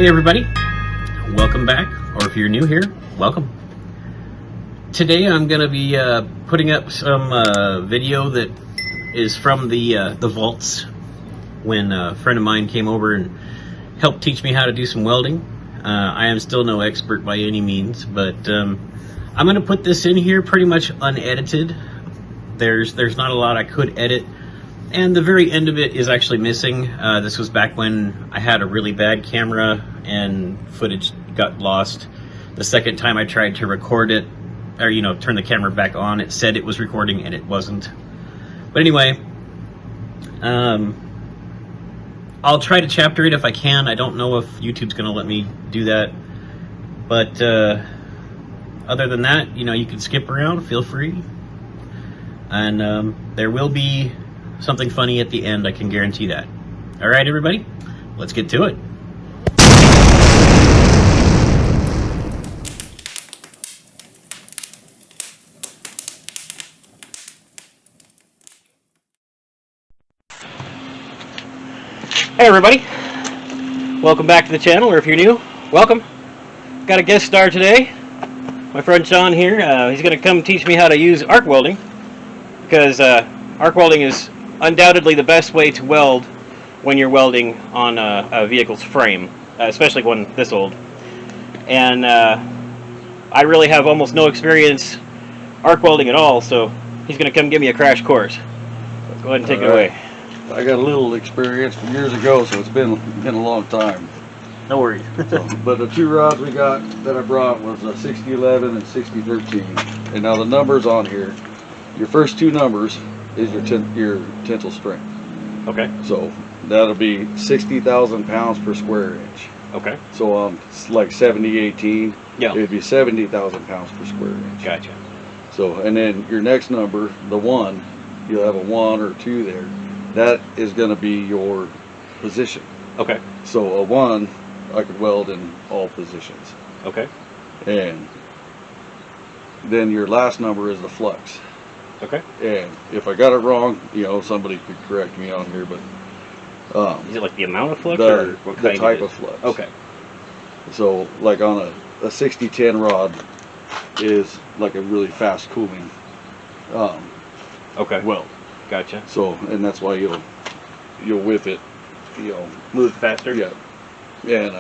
Hey everybody, welcome back, or if you're new here, welcome. Today I'm going to be putting up some video that is from the vaults when a friend of mine came over and helped teach me how to do some welding. I am still no expert by any means, but I'm going to put this in here pretty much unedited. There's not a lot I could edit. And the very end of it is actually missing. This was back when I had a really bad camera and footage got lost. The second time I tried to record it, or turn the camera back on, it said it was recording and it wasn't. But anyway, I'll try to chapter it if I can. I don't know if YouTube's gonna let me do that. But other than that, you can skip around, feel free. And there will be something funny at the end, I can guarantee that. All right, everybody, let's get to it. Hey everybody, welcome back to the channel, or if you're new, welcome. Got a guest star today, my friend Sean here. He's going to come teach me how to use arc welding, because arc welding is undoubtedly the best way to weld when you're welding on a vehicle's frame, especially one this old. And I really have almost no experience arc welding at all, so he's going to come give me a crash course. Let's go ahead and take it away. I got a little experience from years ago, so it's been a long time. No worries. But the two rods we got that I brought was a 6011 and 6013. And now the numbers on here, your first two numbers is your tensile strength. Okay. So that'll be 60,000 pounds per square inch. Okay. So it's like 7018. Yeah. It'd be 70,000 pounds per square inch. Gotcha. So, and then your next number, the 1, you'll have a 1 or 2 there. That is going to be your position. Okay. So a 1, I could weld in all positions. Okay. And then your last number is the flux. Okay. And if I got it wrong, somebody could correct me on here, but is it like the amount of flux, or what the kind type of flux? Okay. So like on a 60-10 rod is like a really fast cooling okay. weld. Gotcha. So, and that's why you'll whip it, move faster. Yeah. And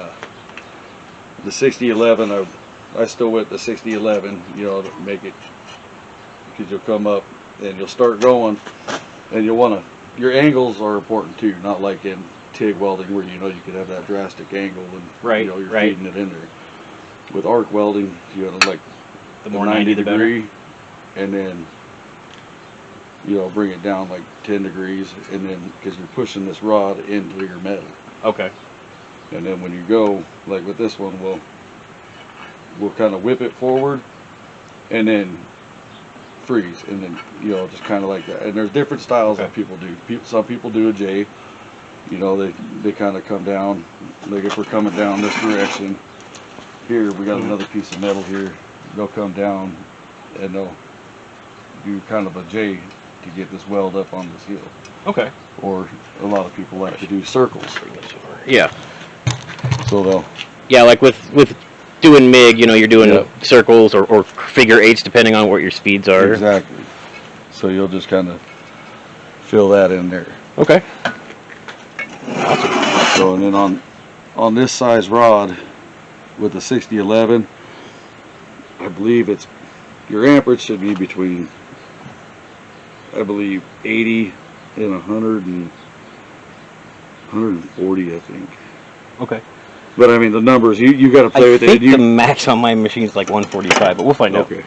the 6011, I still whip the 6011, to make it, because you'll come up and you'll start going, and you'll want to, your angles are important too, not like in TIG welding where you could have that drastic angle and right, you're feeding it in there. With arc welding, like the more 90 degree, and then bring it down like 10 degrees, and then because you're pushing this rod into your metal. Okay. And then when you go, like with this one, we'll kind of whip it forward and then freeze, and then just kind of like that. And there's different styles that people do. Some people do a J. They kind of come down. Like if we're coming down this direction, here we got another piece of metal here. They'll come down and they'll do kind of a J to get this weld up on this heel. Okay. Or a lot of people like to do circles. Yeah. So they'll. Yeah, like with doing MIG, you're doing circles or figure eights depending on what your speeds are. Exactly. So you'll just kind of fill that in there. Okay. Awesome. So and then on this size rod with the 6011, I believe your amperage should be between, I believe, 80 and 100 and 140, I think. Okay. But I mean the numbers, you got to play with it. I think the max on my machine is like 145, but we'll find out. Okay.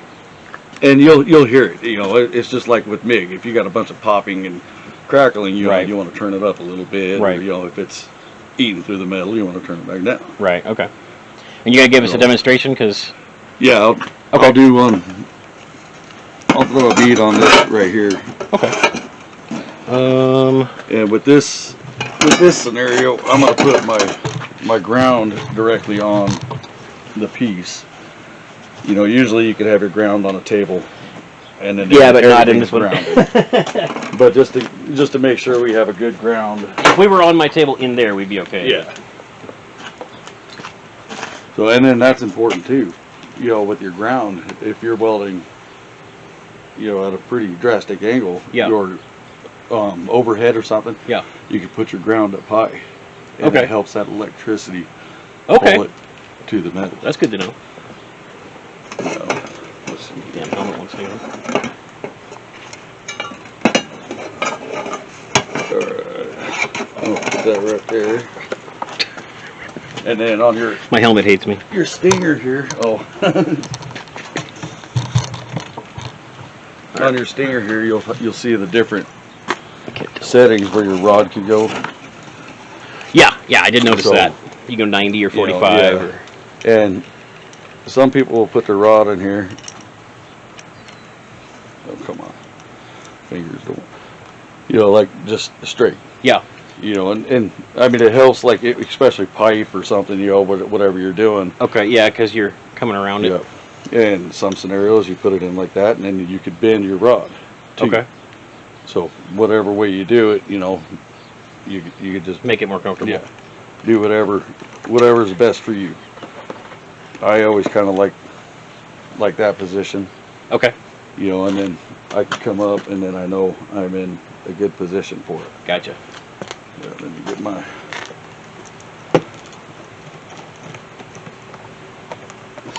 And you'll hear it. It's just like with MIG. If you got a bunch of popping and crackling, you want to turn it up a little bit. Right. Or, if it's eating through the metal, you want to turn it back down. Right. Okay. And you gotta give us a demonstration, because. Yeah. I'll do one. I'll throw a bead on this right here. Okay. And with this scenario, I'm gonna put my ground directly on the piece. Usually you could have your ground on a table, and then but not in this one. But just to make sure we have a good ground. If we were on my table in there, we'd be okay. Yeah. So, and then that's important too, you know, with your ground. If you're welding, you know, at a pretty drastic angle, Yeah. your overhead or something, Yeah. you can put your ground up high, and Okay. it helps that electricity Okay. pull it to the metal. That's good to know. Let's see. Damn helmet looks good. I'll put that right there. And then on My helmet hates me. your stinger here, on your stinger here, you'll see the different settings where your rod can go. Yeah, I did notice So, that. You go 90 or You know, 45. yeah. And some people will put their rod in here. Oh, come on. Fingers don't. You know, like just straight. Yeah. You know, and I mean, it helps, like, especially pipe or something, you know, whatever you're doing. Okay, yeah, because you're coming around it. Yeah. In some scenarios, you put it in like that, and then you could bend your rod, too. Okay. So, whatever way you do it, you know, you could just Make it more comfortable. Yeah. Do whatever's best for you. I always kind of like that position, Okay. you know, and then I can come up, and then I know I'm in a good position for it. Gotcha. Yeah, let me get my.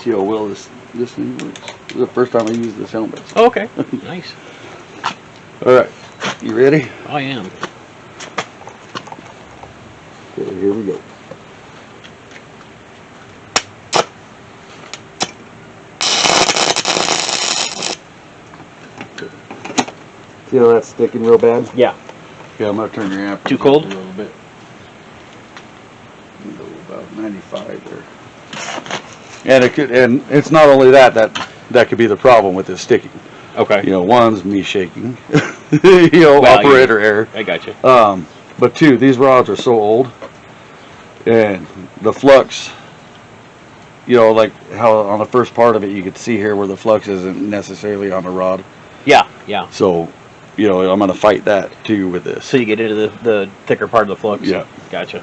See how well this thing works. This is the first time I use this helmet. Oh, okay. Nice. All right, you ready? I am. Okay, here we go. See how that's sticking real bad? Yeah. Okay, I'm gonna turn your amp Too cold? a little bit. Go about 95 there. And it's not only that could be the problem with this sticking. Okay. You know, one's me shaking, you know, Well, operator error. I got you. But two, these rods are so old, and the flux, you know, like how on the first part of it you could see here where the flux isn't necessarily on the rod. Yeah, yeah. So, you know, I'm going to fight that too with this. So you get into the thicker part of the flux? Yeah. Gotcha.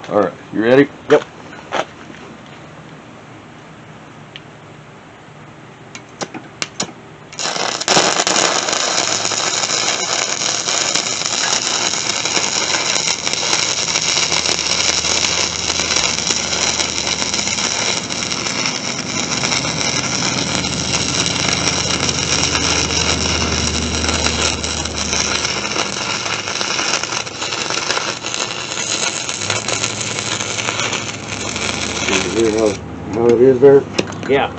All right, you ready? Yep. You hear how it is there? Yeah.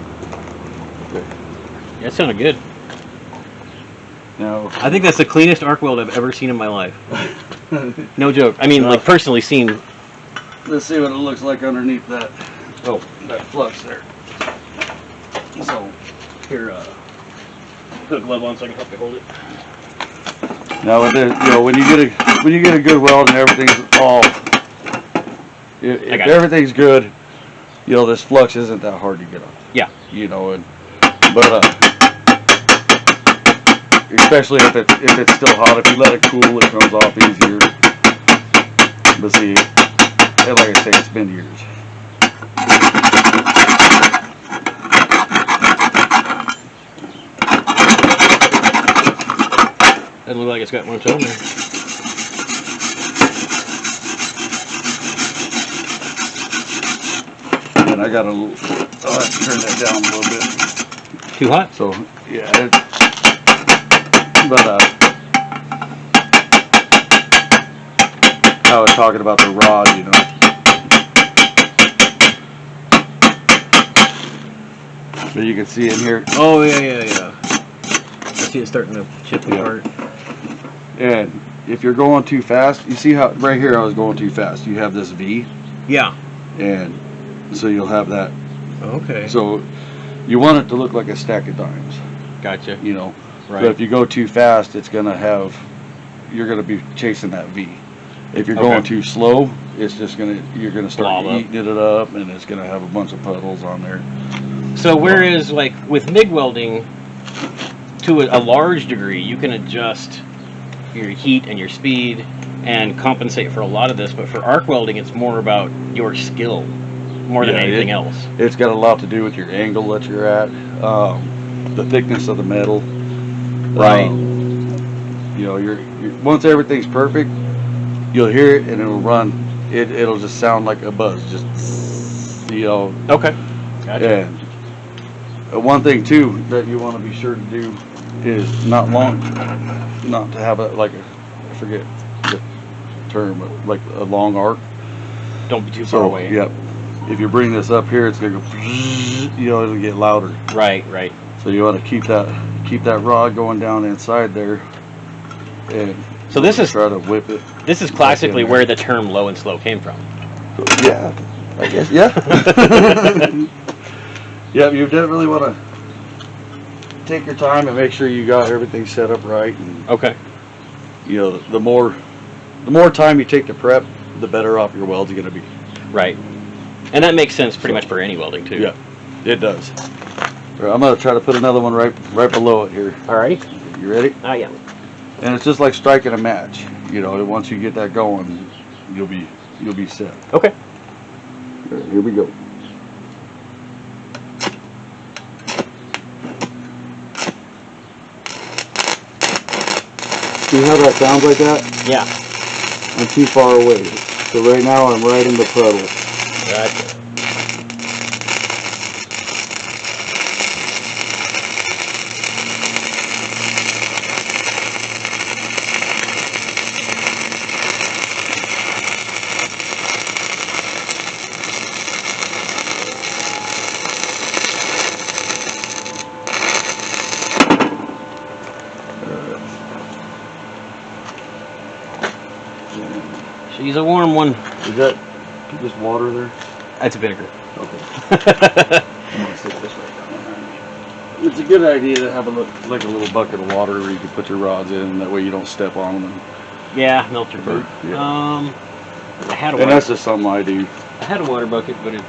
Okay. That sounded good. Now, I think that's the cleanest arc weld I've ever seen in my life. No joke. I mean, like, personally seen. let's see what it looks like underneath that. Oh, that flux there. So, Here, put a glove on so I can help you hold it. now with this, you know, when you get a good weld and everything's all, if got it. everything's good, you know, this flux isn't that hard to get off. Yeah. You know, but especially if it's still hot, if you let it cool, it comes off easier. But see, and like I say, it's been years. Doesn't look like it's got much on there. And I got I'll have to turn that down a little bit. Too hot? So yeah, but I was talking about the rod, you know. But you can see in here, Oh, yeah. I see it starting to chip apart. and if you're going too fast, you see how right here I was going too fast. You have this V, Yeah. and so you'll have that. Okay. So you want it to look like a stack of dimes, Gotcha. you know. Right. But if you go too fast, you're gonna be chasing that V. If you're going too slow, you're gonna start Blob up. eating it up, and it's gonna have a bunch of puddles on there. So whereas, like, with MIG welding, to a large degree, you can adjust your heat and your speed and compensate for a lot of this, but for arc welding, it's more about your skill. more than anything else. It's got a lot to do with your angle that you're at, the thickness of the metal. Right. You know, you're once everything's perfect, you'll hear it and it'll run. It'll just sound like a buzz, just, you know. Okay. Gotcha. And one thing too that you want to be sure to do is not to have I forget the term, but like a long arc. Don't be too far away. Yep. If you bring this up here, it's gonna go. You know, it'll get louder. Right. Right. So you want to keep that rod going down inside there, and so this is try to whip it. This is classically where the term low and slow came from. Yeah, I guess. Yeah. Yeah, you definitely want to take your time and make sure you got everything set up right. And, okay. You know, the more time you take to prep, the better off your weld's going to be. Right. And that makes sense pretty much for any welding too. Yeah, it does. Right, I'm going to try to put another one right below it here. All right. You ready? I am. And it's just like striking a match. You know, once you get that going, you'll be set. Okay. All right, here we go. See how that sounds like that? Yeah. I'm too far away. So right now I'm right in the puddle. Gotcha. She's a warm one. Is that just water there? That's vinegar. Okay. I'm gonna stick this right down there. It's a good idea to have a little bucket of water where you can put your rods in. That way you don't step on them. Yeah, melt your boat. Yeah. I had a and that's just something I do. I had a water bucket, but it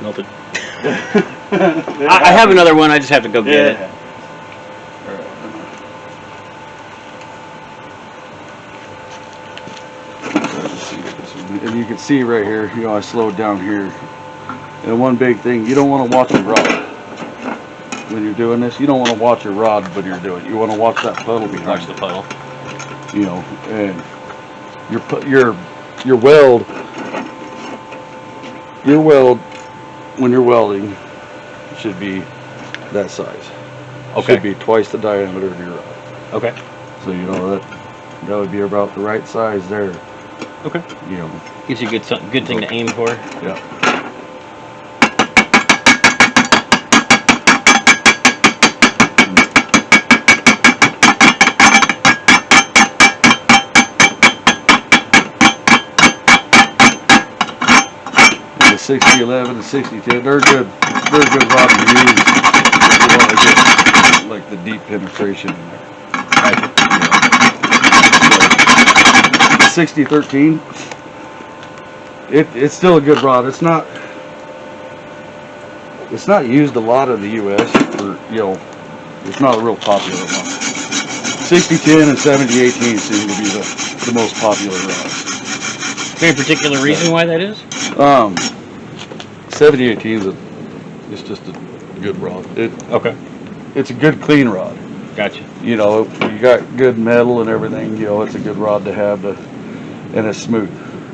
melted. I have another one. I just have to go get it. And you can see right here, you know, I slowed down here. And one big thing, you don't want to watch your rod when you're doing this. You don't want to watch your rod when you're doing it. You want to watch that puddle behind. Watch the puddle. You know, and your weld when you're welding should be that size. Okay. Should be twice the diameter of your rod. Okay. So you know that would be about the right size there. Okay. You know. Gives you a good thing to aim for. Yeah. The 6011 and 6010, they're good rod to use. You want to get like the deep penetration in there. The 6013, it's still a good rod. It's not used a lot in the U.S. for, you know, it's not a real popular one. 6010 and 7018 seem to be the most popular rods. Any particular reason why that is? 7018 is just a good rod. Okay. It's a good clean rod. Gotcha. You know, you got good metal and everything. You know, it's a good rod to have and it's smooth.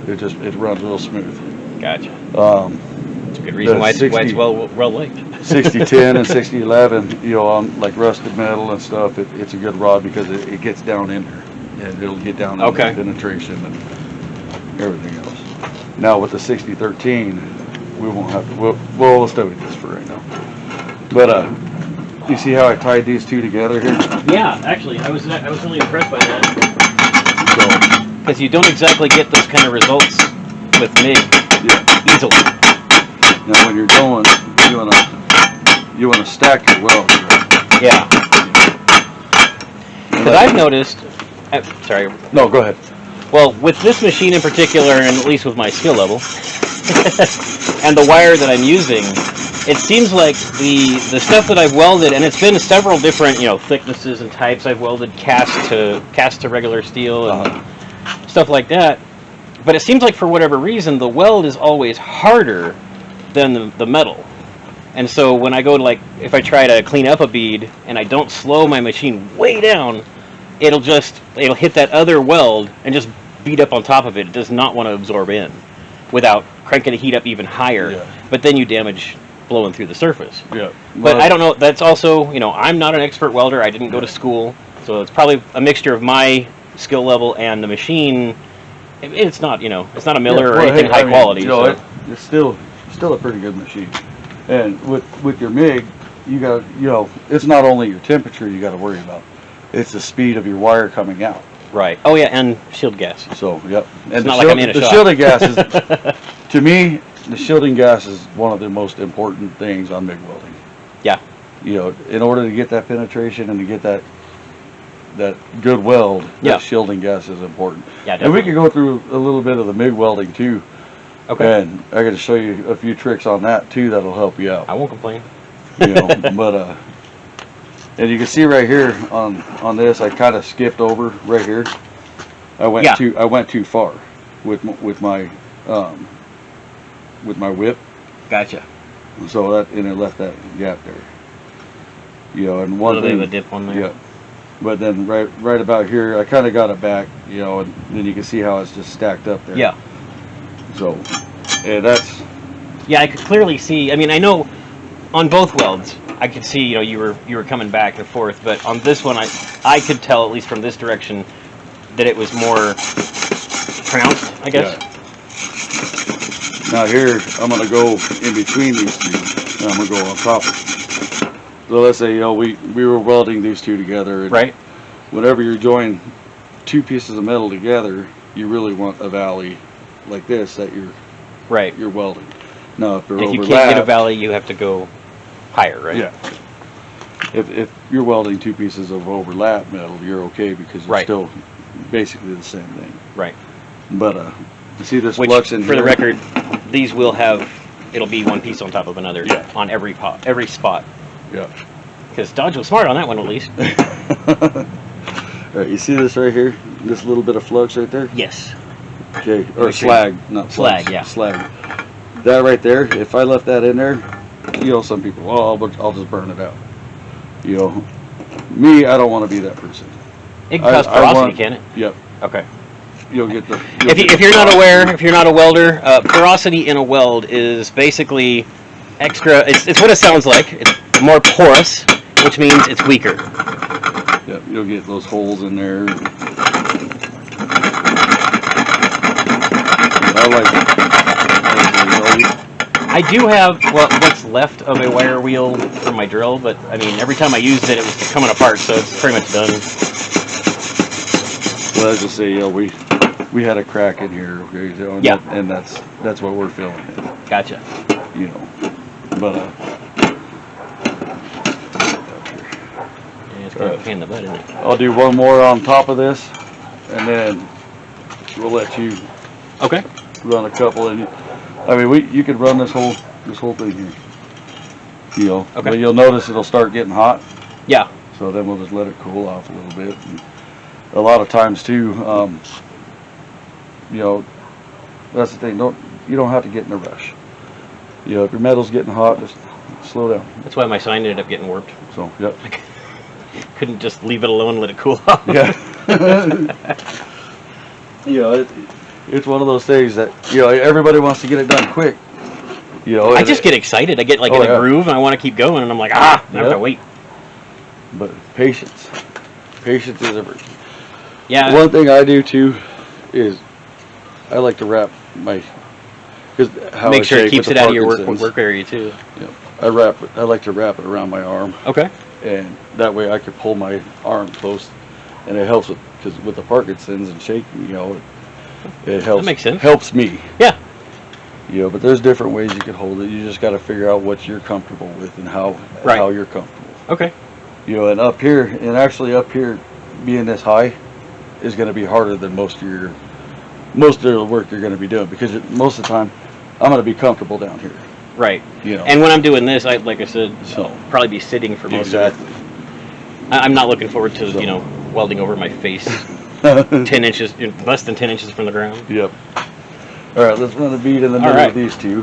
It runs real smooth. Gotcha. That's a good reason why it's well liked. 6010 and 6011, you know, on like rusted metal and stuff, it's a good rod because it gets down in there and it'll get down in the penetration and everything else. Now with the 6013, we won't have to. We'll stay with this for right now. But you see how I tied these two together here? Yeah, actually, I was really impressed by that. Because you don't exactly get those kind of results with MIG easily. Now when you're going, you wanna stack your welds. Right? Yeah. Because I've noticed. Sorry. No, go ahead. Well, with this machine in particular, and at least with my skill level, and the wire that I'm using, it seems like the stuff that I've welded, and it's been several different, you know, thicknesses and types. I've welded cast to regular steel and stuff like that. But it seems like for whatever reason, the weld is always harder than the metal. And so when I go to, like, if I try to clean up a bead and I don't slow my machine way down, it'll hit that other weld and just beat up on top of it. It does not want to absorb in without cranking the heat up even higher. Yeah. But then you damage blowing through the surface. Yeah. But I don't know. That's also, you know, I'm not an expert welder. I didn't go to school, so it's probably a mixture of my skill level and the machine. It's not, you know, it's not a Miller or anything high quality. You know, So. it's still a pretty good machine. And with your MIG, you got, you know, it's not only your temperature you got to worry about. It's the speed of your wire coming out. Right. Oh yeah, and shield gas. So yep. And It's not like I'm in a the shop. shielding gas is, to me, the shielding gas is one of the most important things on MIG welding. Yeah. You know, in order to get that penetration and to get that good weld, Yeah. that shielding gas is important. Yeah, And we definitely. could go through a little bit of the MIG welding too. Okay. And I got to show you a few tricks on that too that'll help you out. I won't complain. You know, but and you can see right here on this, I kind of skipped over right here. I went too far with my whip, Gotcha. so it left that gap there. You know, and A one little bit thing, of a dip on there. yeah. But then right about here, I kind of got it back. You know, and then you can see how it's just stacked up there. Yeah. So, yeah, that's. Yeah, I could clearly see. I mean, I know on both welds, I could see, you know, you were coming back and forth, but on this one, I could tell, at least from this direction, that it was more pronounced, I guess. Yeah. Now here, I'm gonna go in between these two, and I'm gonna go on top of it. So let's say, you know, we were welding these two together, and Right. whenever you're joining two pieces of metal together, you really want a valley like this that Right. you're welding. Now, if they're If you overlapped, can't get a valley, you have to go higher, right? yeah. If you're welding two pieces of overlap metal, you're okay because you're Right. still basically the same thing. Right. But you see this Which, flux in for here? the record, these will have, it'll be one piece on top of another Yeah. on every spot. Yeah. Because Dodge was smart on that one, at least. All right, you see this right here? This little bit of flux right there? Yes. Okay, or Make sure slag, not flux. Slag, yeah. Slag. That right there, if I left that in there, you know, some people, oh, I'll just burn it out. You know, me, I don't want to be that person. It can cause I porosity, want- can it? Yep. Okay. You'll get the. If you're not aware, if you're not a welder, porosity in a weld is basically extra. It's what it sounds like. It's more porous, which means it's weaker. Yep, you'll get those holes in there. I like it. I do have what's left of a wire wheel for my drill, but I mean every time I used it, it was coming apart, so it's pretty much done. Well, as I say, you know, we had a crack in here, okay, you know, Yeah. and that's what we're feeling. Gotcha. You know, but Yeah, it's kind of a pain in the butt, isn't it? I'll do one more on top of this, and then we'll let you Okay. run a couple. And I mean, you could run this whole thing here. You know, Okay. but you'll notice it'll start getting hot. Yeah. So then we'll just let it cool off a little bit. And a lot of times too, you know, that's the thing. You don't have to get in a rush. You know, if your metal's getting hot, just slow down. That's why my sign ended up getting warped. So, yep. Couldn't just leave it alone and let it cool off. Yeah. You know, it's one of those things that, you know, everybody wants to get it done quick. You know, I just get excited. I get like in a groove and I want to keep going, and I'm like, I have to wait. But patience is a virtue. Yeah. One thing I do too is I like to wrap my, Make sure it keeps it out of your work area too. Yeah, I like to wrap it around my arm, Okay. and that way I can pull my arm close, and it helps because with the Parkinson's and shaking, you know, it helps. That makes sense. Helps me. Yeah. You know, but there's different ways you can hold it. You just got to figure out what you're comfortable with and how you're comfortable. Okay. You know, and up here, being this high, is going to be harder than most of the work you're going to be doing, because most of the time I'm going to be comfortable down here. Right. You know. And when I'm doing this, like I said, So- I'll probably be sitting for most Exactly. of it. I'm not looking forward to, welding over my face 10 inches, less than 10 inches from the ground. Yep. All right, let's run a bead in the middle of these two.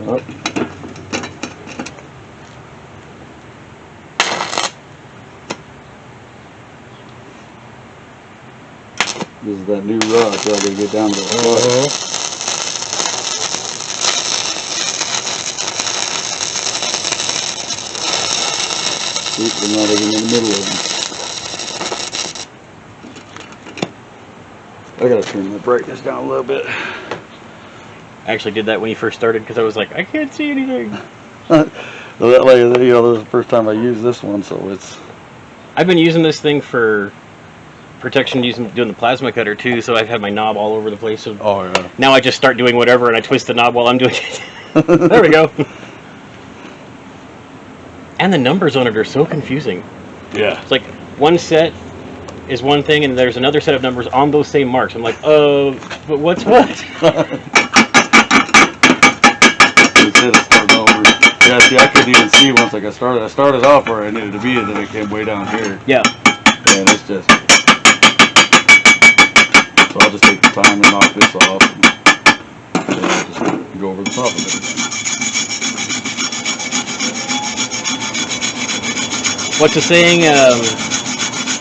Up. This is that new rod, so I gotta get down to the water. See, I'm not even in the middle of them. I gotta turn the brightness down a little bit. I actually did that when you first started because I was like, I can't see anything. Well, that way, you know, this is the first time I use this one, so it's. I've been using this thing for protection, doing the plasma cutter too. So I've had my knob all over the place. So Oh yeah. now I just start doing whatever, and I twist the knob while I'm doing it. There we go. And the numbers on it are so confusing. Yeah. It's like one set is one thing, and there's another set of numbers on those same marks. I'm like, but what's what? Instead of starting over. Yeah, see, I couldn't even see once I got started. I started off where I needed to be, and then it came way down here. Yeah. And it's just. So I'll just take the time and knock this off, and then I'll just go over the top of it. What's the saying?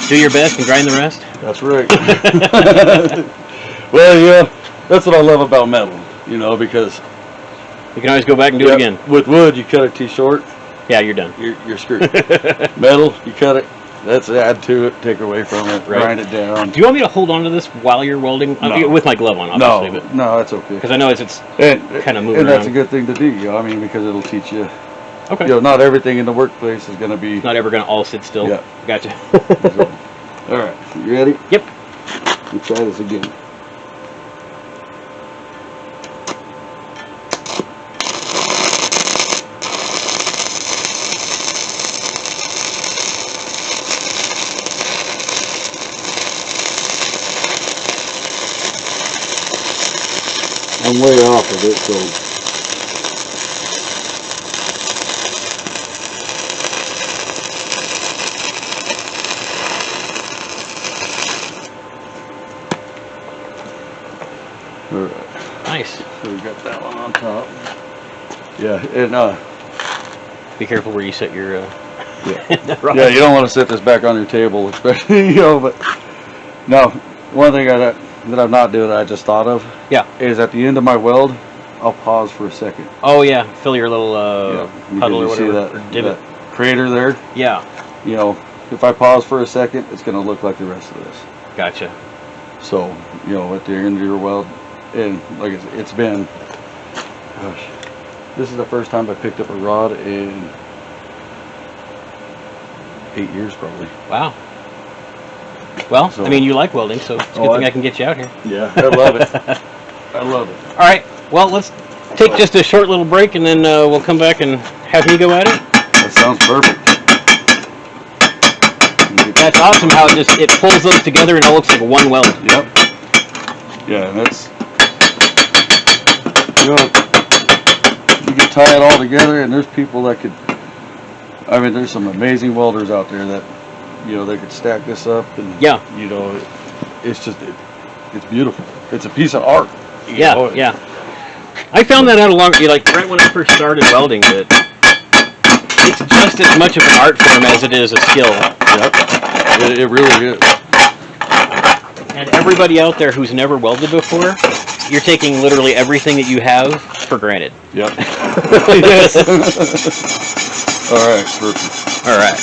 Do your best and grind the rest. That's right. Well, yeah, that's what I love about metal, you know, because You can always go back and do it again. with wood, you cut it too short, Yeah, you're done. you're screwed. Metal, you cut it, that's add to it, take away from it, Right. grind it down. Do you want me to hold on to this while you're welding? No. With my glove on, obviously. No, that's okay. Because I know it's And kind of moving and that's around. a good thing to do, you know, I mean, because it'll teach you, Okay. you know, not everything in the workplace is going to be. Not ever going to all sit still. Yeah. Gotcha. All right, you ready? Yep. Let's try this again. I'm way off of it, so. All right. Nice. So we got that one on top. Yeah, and Be careful where you set your. yeah, you don't want to set this back on your table, especially, you know. But now, one thing that I'm not doing that I just thought of. Yeah. Is at the end of my weld, I'll pause for a second. Oh yeah, fill your little Because puddle or you whatever. see or divot. that crater there. Yeah. You know, if I pause for a second, it's going to look like the rest of this. Gotcha. So, you know, at the end of your weld, and like it's been, gosh, this is the first time I picked up a rod in 8 years probably. Wow. Well, So- I mean, you like welding, so it's a good thing I can get you out here. Yeah, I love it. I love it. All right. Well, let's take just a short little break, and then we'll come back and have me go at it. That sounds perfect. That's awesome how it pulls those together and it looks like one weld. Yep. Yeah, and that's, you know, you can tie it all together, and there's people that could, I mean, there's some amazing welders out there that, you know, they could stack this up, and, Yeah. you know, it's just, it's beautiful. It's a piece of art. you Yeah, know. yeah. I found that out like right when I first started welding, that it's just as much of an art form as it is a skill. Yep. It really is. And everybody out there who's never welded before, you're taking literally everything that you have for granted. Yep. Yes. All right, perfect. All right.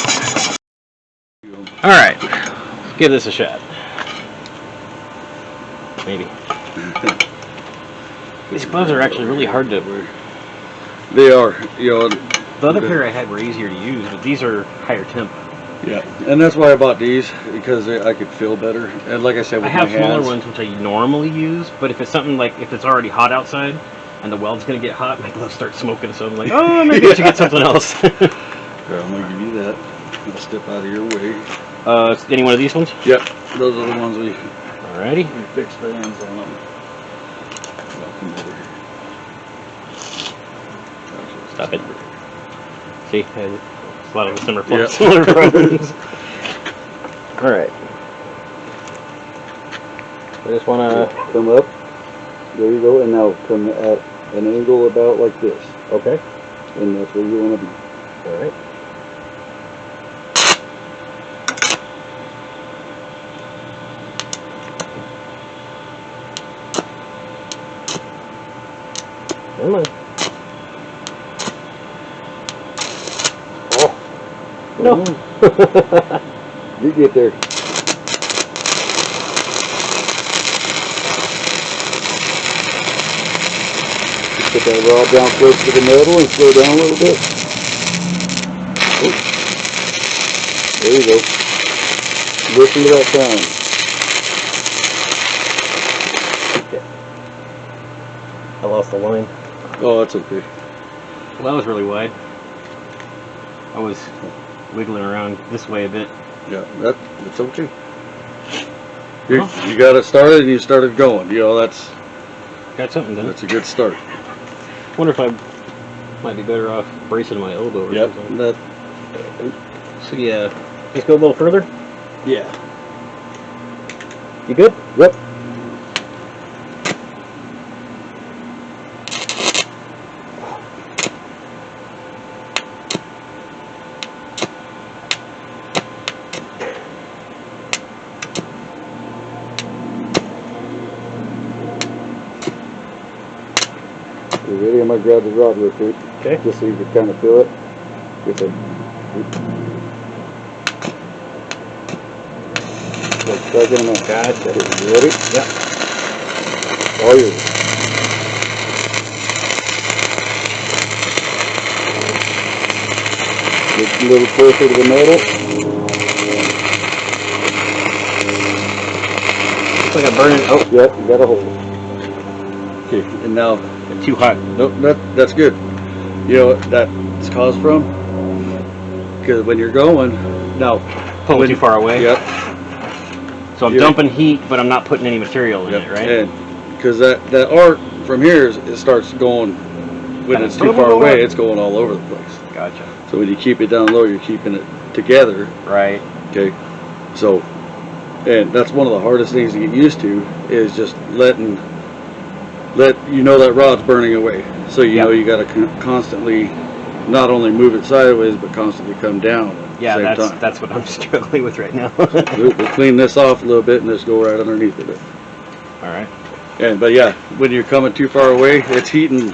All right. Let's give this a shot. Maybe. These gloves are actually really hard to. They are, you know. The other pair I had were easier to use, but these are higher temp. Yeah, and that's why I bought these, because I could feel better. And like I said, with I have my smaller hands, ones which I normally use, but if it's something like if it's already hot outside and the weld's gonna get hot, my gloves start smoking, so I'm like, oh, maybe I should get something else. Here, I'm gonna give you that. I'll step out of your way. Any one of these ones? Yep, those are the ones we Alrighty. fixed the ends on them. Stop it. See, a lot of similar problems. All right. I just want to come up. There you go, and now come at an angle about like this. Okay. And that's where you want to be. All right. Come on. Oh. No. You get there. Put that rod down close to the metal and slow down a little bit. Oh. There you go. Listen to that sound. I lost the line. Oh, that's okay. Well, that was really wide. I was wiggling around this way a bit. Yeah, that's okay. You got it started and you started going. You know, that's Got something done. a good start. Wonder if I might be better off bracing my elbow or Yep. something. That. So yeah, just go a little further. Yeah. You good? Yep. You ready? I'm going to grab the rod real quick. Okay. Just so you can kind of feel it. Get the. Like striking them out. Gotcha. Okay, you ready? Yep. All yours. Get a little closer to the metal. Looks like I'm burning. Oh, Yep, you got a hold. Okay, and now. it's too hot. Nope, that's good. You know what that's caused from? Because when you're going, now. Pulling too far away. Yep. So I'm dumping heat, but I'm not putting any material in it, right? And because that arc from here, it starts going, when it's too far away, it's going all over the place. Gotcha. So when you keep it down low, you're keeping it together. Right. Okay. So, and that's one of the hardest things to get used to is just let you know that rod's burning away. So you know you got to constantly not only move it sideways, but constantly come down. Yeah, at the same time. that's what I'm struggling with right now. We'll clean this off a little bit and just go right underneath of it. All right. But yeah, when you're coming too far away, it's heating.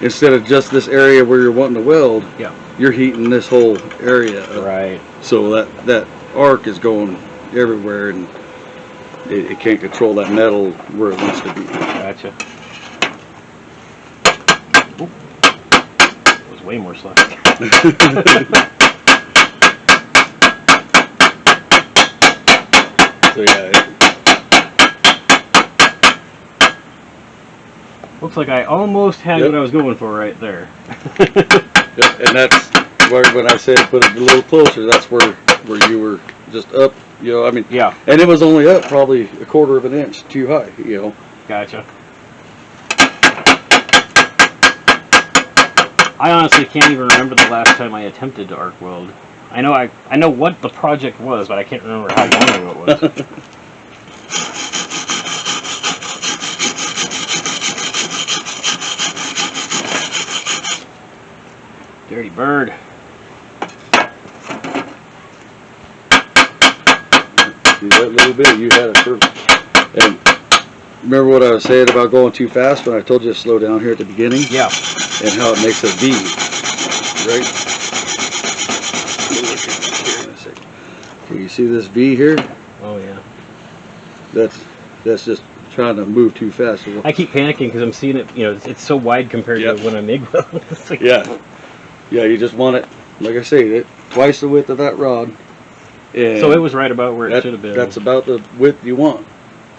Instead of just this area where you're wanting to weld, you're heating this whole area up. Right. So that arc is going everywhere, and it can't control that metal where it wants to be. Gotcha. Oop. That was way more slack. So yeah. Looks like I almost had what I was going for right there. And that's where, when I said put it a little closer, that's where you were just up, you know, I mean, and it was only up probably a quarter of an inch too high, you know. Gotcha. I honestly can't even remember the last time I attempted to arc weld. I know what the project was, but I can't remember how long ago it was. Dirty bird. See that little bit, you had it perfect. And remember what I was saying about going too fast when I told you to slow down here at the beginning? Yeah. And how it makes a V, right? Okay, you see this V here? Oh yeah. That's just trying to move too fast. I keep panicking because I'm seeing it, you know, it's so wide compared to when I MIG weld. Like, yeah, you just want it, like I say, twice the width of that rod. And so it was right about where it should have been. That's about the width you want.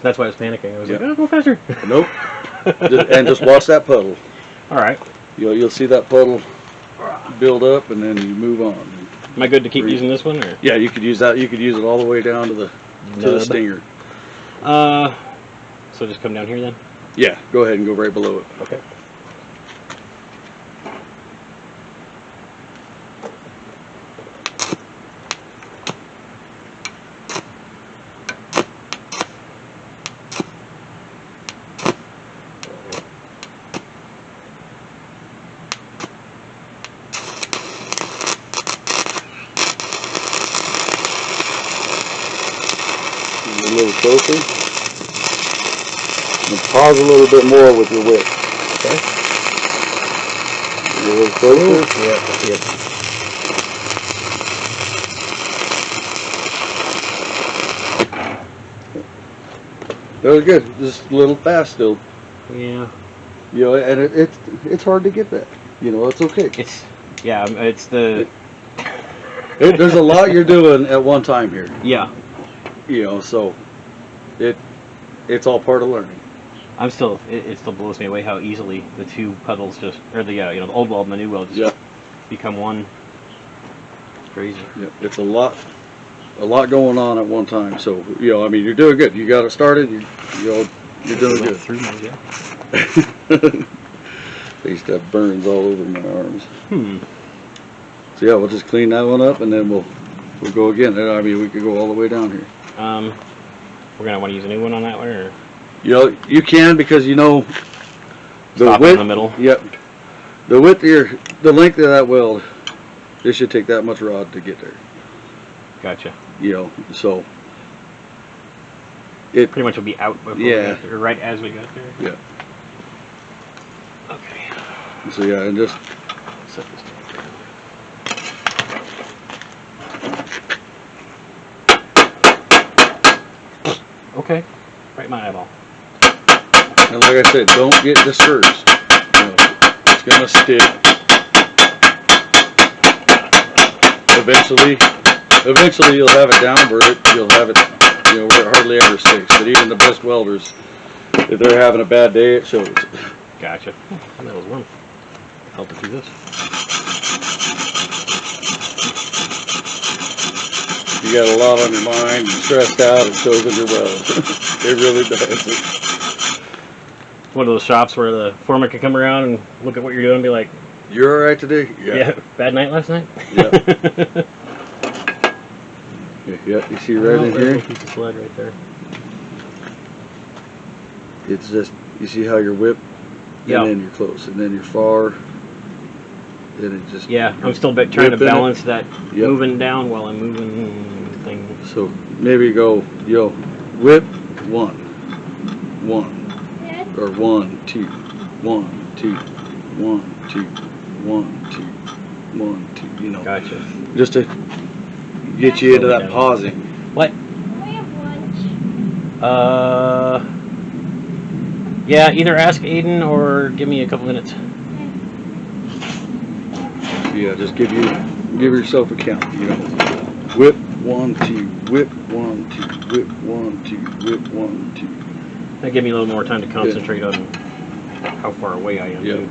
That's why I was panicking. I was like, oh, go faster. Nope. And just watch that puddle. All right. You'll see that puddle build up, and then you move on. Am I good to keep using this one, or? Yeah, you could use that. You could use it all the way down to the stinger. So just come down here then? Yeah, go ahead and go right below it. Okay. closer. And pause a little bit more with your whip. Okay. A little closer. Yeah, I see it. That was good. Just a little fast still. Yeah. You know, and it's hard to get that. You know, it's okay. It's the There's a lot you're doing at one time here. yeah. You know, so it's all part of learning. It still blows me away how easily the two puddles just, or the the old weld and the new weld just become one. It's crazy. Yeah, it's a lot going on at one time. So you know, I mean, you're doing good. You got it started. You're doing good. Through my, yeah. I used to have burns all over my arms. Hmm. So yeah, we'll just clean that one up, and then we'll go again. I mean, we could go all the way down here. We're gonna want to use a new one on that one, or You know, you can, because you know the stop width in the middle. Yep. The width of the length of that weld, it should take that much rod to get there. Gotcha. You know, so it Pretty much will be out before we Yeah. get there, or right as we got there. yeah. Okay. So yeah, and just Set this down. Okay. Right my eyeball. and like I said, don't get discouraged. You know, it's gonna stick. Eventually you'll have it down where you'll have it, you know, where it hardly ever sticks. But even the best welders, if they're having a bad day, it shows. Gotcha. Oh, that was warm. Help it do this. You got a lot on your mind, you're stressed out, it shows in your weld. It really does. One of those shops where the foreman can come around and look at what you're doing and be like, You're all right today? yeah, bad night last night? Yeah. Yeah, you see right in here? Piece of sled right there. It's just, you see how you're whip, Yeah. and then you're close, and then you're far, then it just... Yeah, I'm still trying to whipping it. balance that Yep. moving down while I'm moving thing. So maybe go, yo, whip, 1, 1, or 1, 2, 1, 2, 1, 2, 1, 2, 1, 2, you know. Gotcha. Just to get you into Slow that down. pausing. What? We have lunch. Yeah, either ask Aiden or give me a couple minutes. Yeah, just give yourself a count, you know. Whip, 1, 2, whip, 1, 2, whip, 1, 2, whip, 1, 2. That give me a little more time to concentrate on how far away I am. Yeah. too.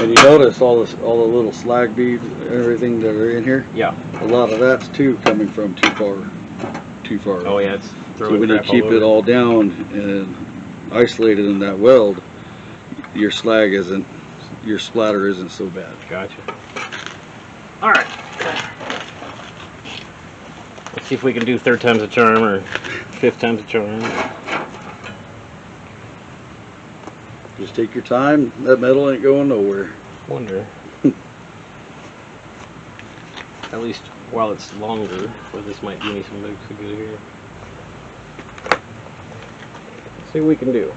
And you notice all the little slag beads and everything that are in here? Yeah. A lot of that's too coming from too far. Oh yeah, it's So throwing when you crap keep all it over. all down and isolated in that weld, your splatter isn't so bad. Gotcha. All right. Let's see if we can do third time's a charm or fifth time's a charm. Just take your time. That metal ain't going nowhere. Wonder. At least while it's longer, or this might do me some good here. Let's see what we can do.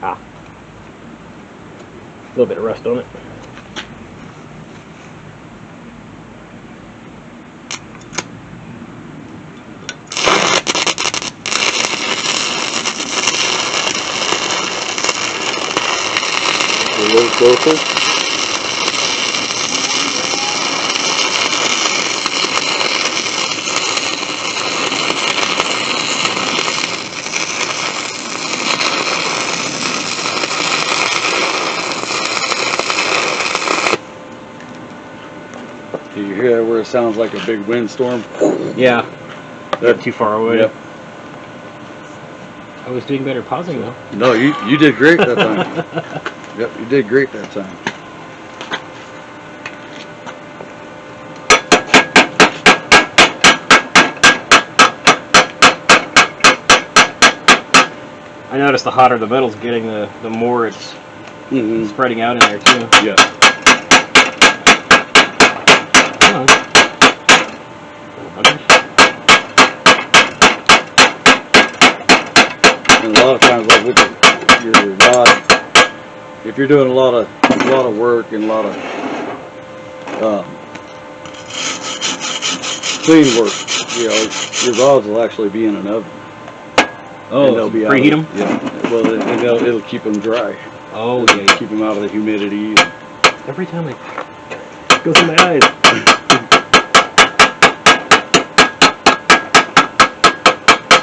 Ah. A little bit of rust on it. A little closer. Do you hear that where it sounds like a big windstorm? Yeah. Not too far away. Yep. I was doing better pausing though. No, you did great that time. Yep, you did great that time. I noticed the hotter the metal's getting, the more it's spreading out in there too. Yeah. Come on. Little buggers. And a lot of times, like with your rod, if you're doing a lot of work and a lot of clean work, you know, your rods will actually be in an oven. Oh, they'll be preheat them? Yeah. Well, and it'll keep them dry. Oh, It'll yeah. keep them out of the humidity. Every time it goes in my eyes.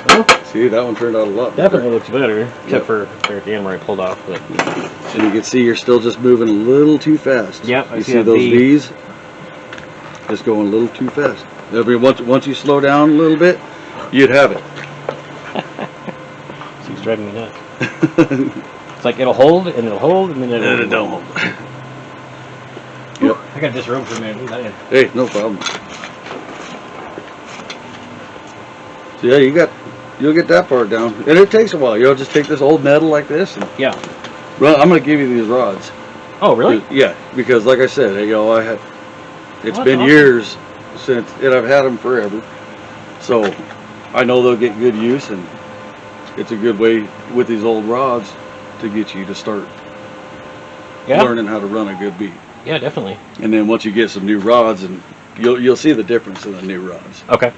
Well, See, that one turned out a lot definitely better. looks better, except for there at the end where I pulled off. But And you can see you're still just moving a little too fast. Yep, I you see see a those V. V's? Just going a little too fast. Once you slow down a little bit, you'd have it. She's driving me nuts. It's like it'll hold and it'll hold and then it don't hold. Yep. I got this rope for a minute. Hey, no problem. So yeah, you'll get that part down, and it takes a while. You'll just take this old metal like this, and Yeah. well, I'm gonna give you these rods. Oh, really? Yeah, because like I said, you know, it's that's been awesome. years since, and I've had them forever, so I know they'll get good use, and it's a good way with these old rods to get you to start learning how to run a good beat. Yeah, definitely. And then once you get some new rods, and you'll see the difference in the new rods. Okay.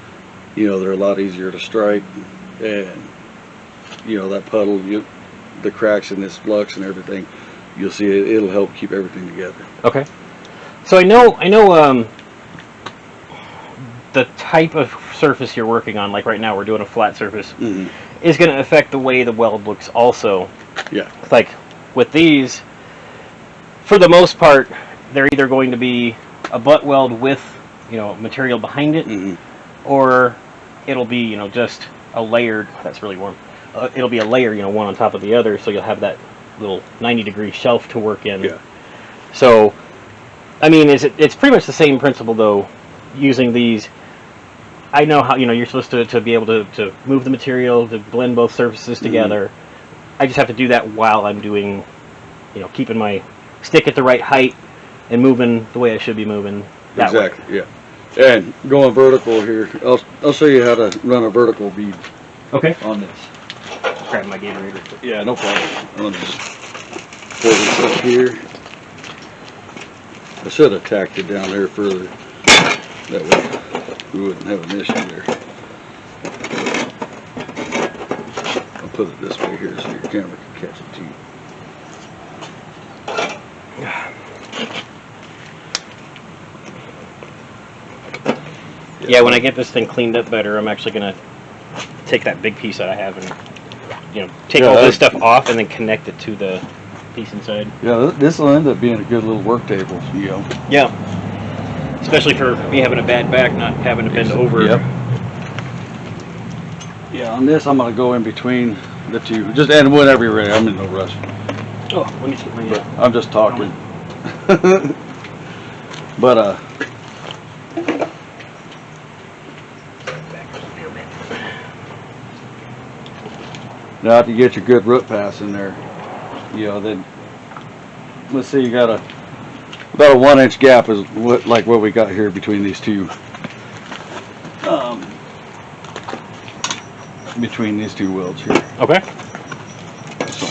You know, they're a lot easier to strike, and you know that puddle, the cracks in this flux and everything, you'll see it'll help keep everything together. Okay. So I know the type of surface you're working on, like right now we're doing a flat surface, is going to affect the way the weld looks also. Yeah. It's like with these, for the most part, they're either going to be a butt weld with, you know, material behind it, or it'll be, you know, just a layered, that's really warm, it'll be a layer, you know, one on top of the other, so you'll have that little 90-degree shelf to work in. Yeah. So, I mean, it's pretty much the same principle, though, using these. I know how, you know, you're supposed to be able to move the material, to blend both surfaces together. I just have to do that while I'm doing, you know, keeping my stick at the right height and moving the way I should be moving. That Exactly, way. yeah. And going vertical here, I'll show you how to run a vertical bead Okay. on this. Grab my Gatorade. Yeah, no problem. I'll just pull this up here. I should have tacked it down there further. That way we wouldn't have an issue there. I'll put it this way here so your camera can catch it too. Yeah, when I get this thing cleaned up better, I'm actually going to take that big piece that I have and, you know, take all this stuff off and then connect it to the piece inside. Yeah, this will end up being a good little work table, you know. Yeah. Especially for me having a bad back, not having to bend over. Yep. Yeah, on this I'm going to go in between the two. Just and whenever you're ready. I'm in no rush. Oh, let me take my... I'm just talking. But now to get your good root pass in there, you know, then let's see, you got about a 1-inch gap is what we got here between these two. Between these two welds here. Okay. So.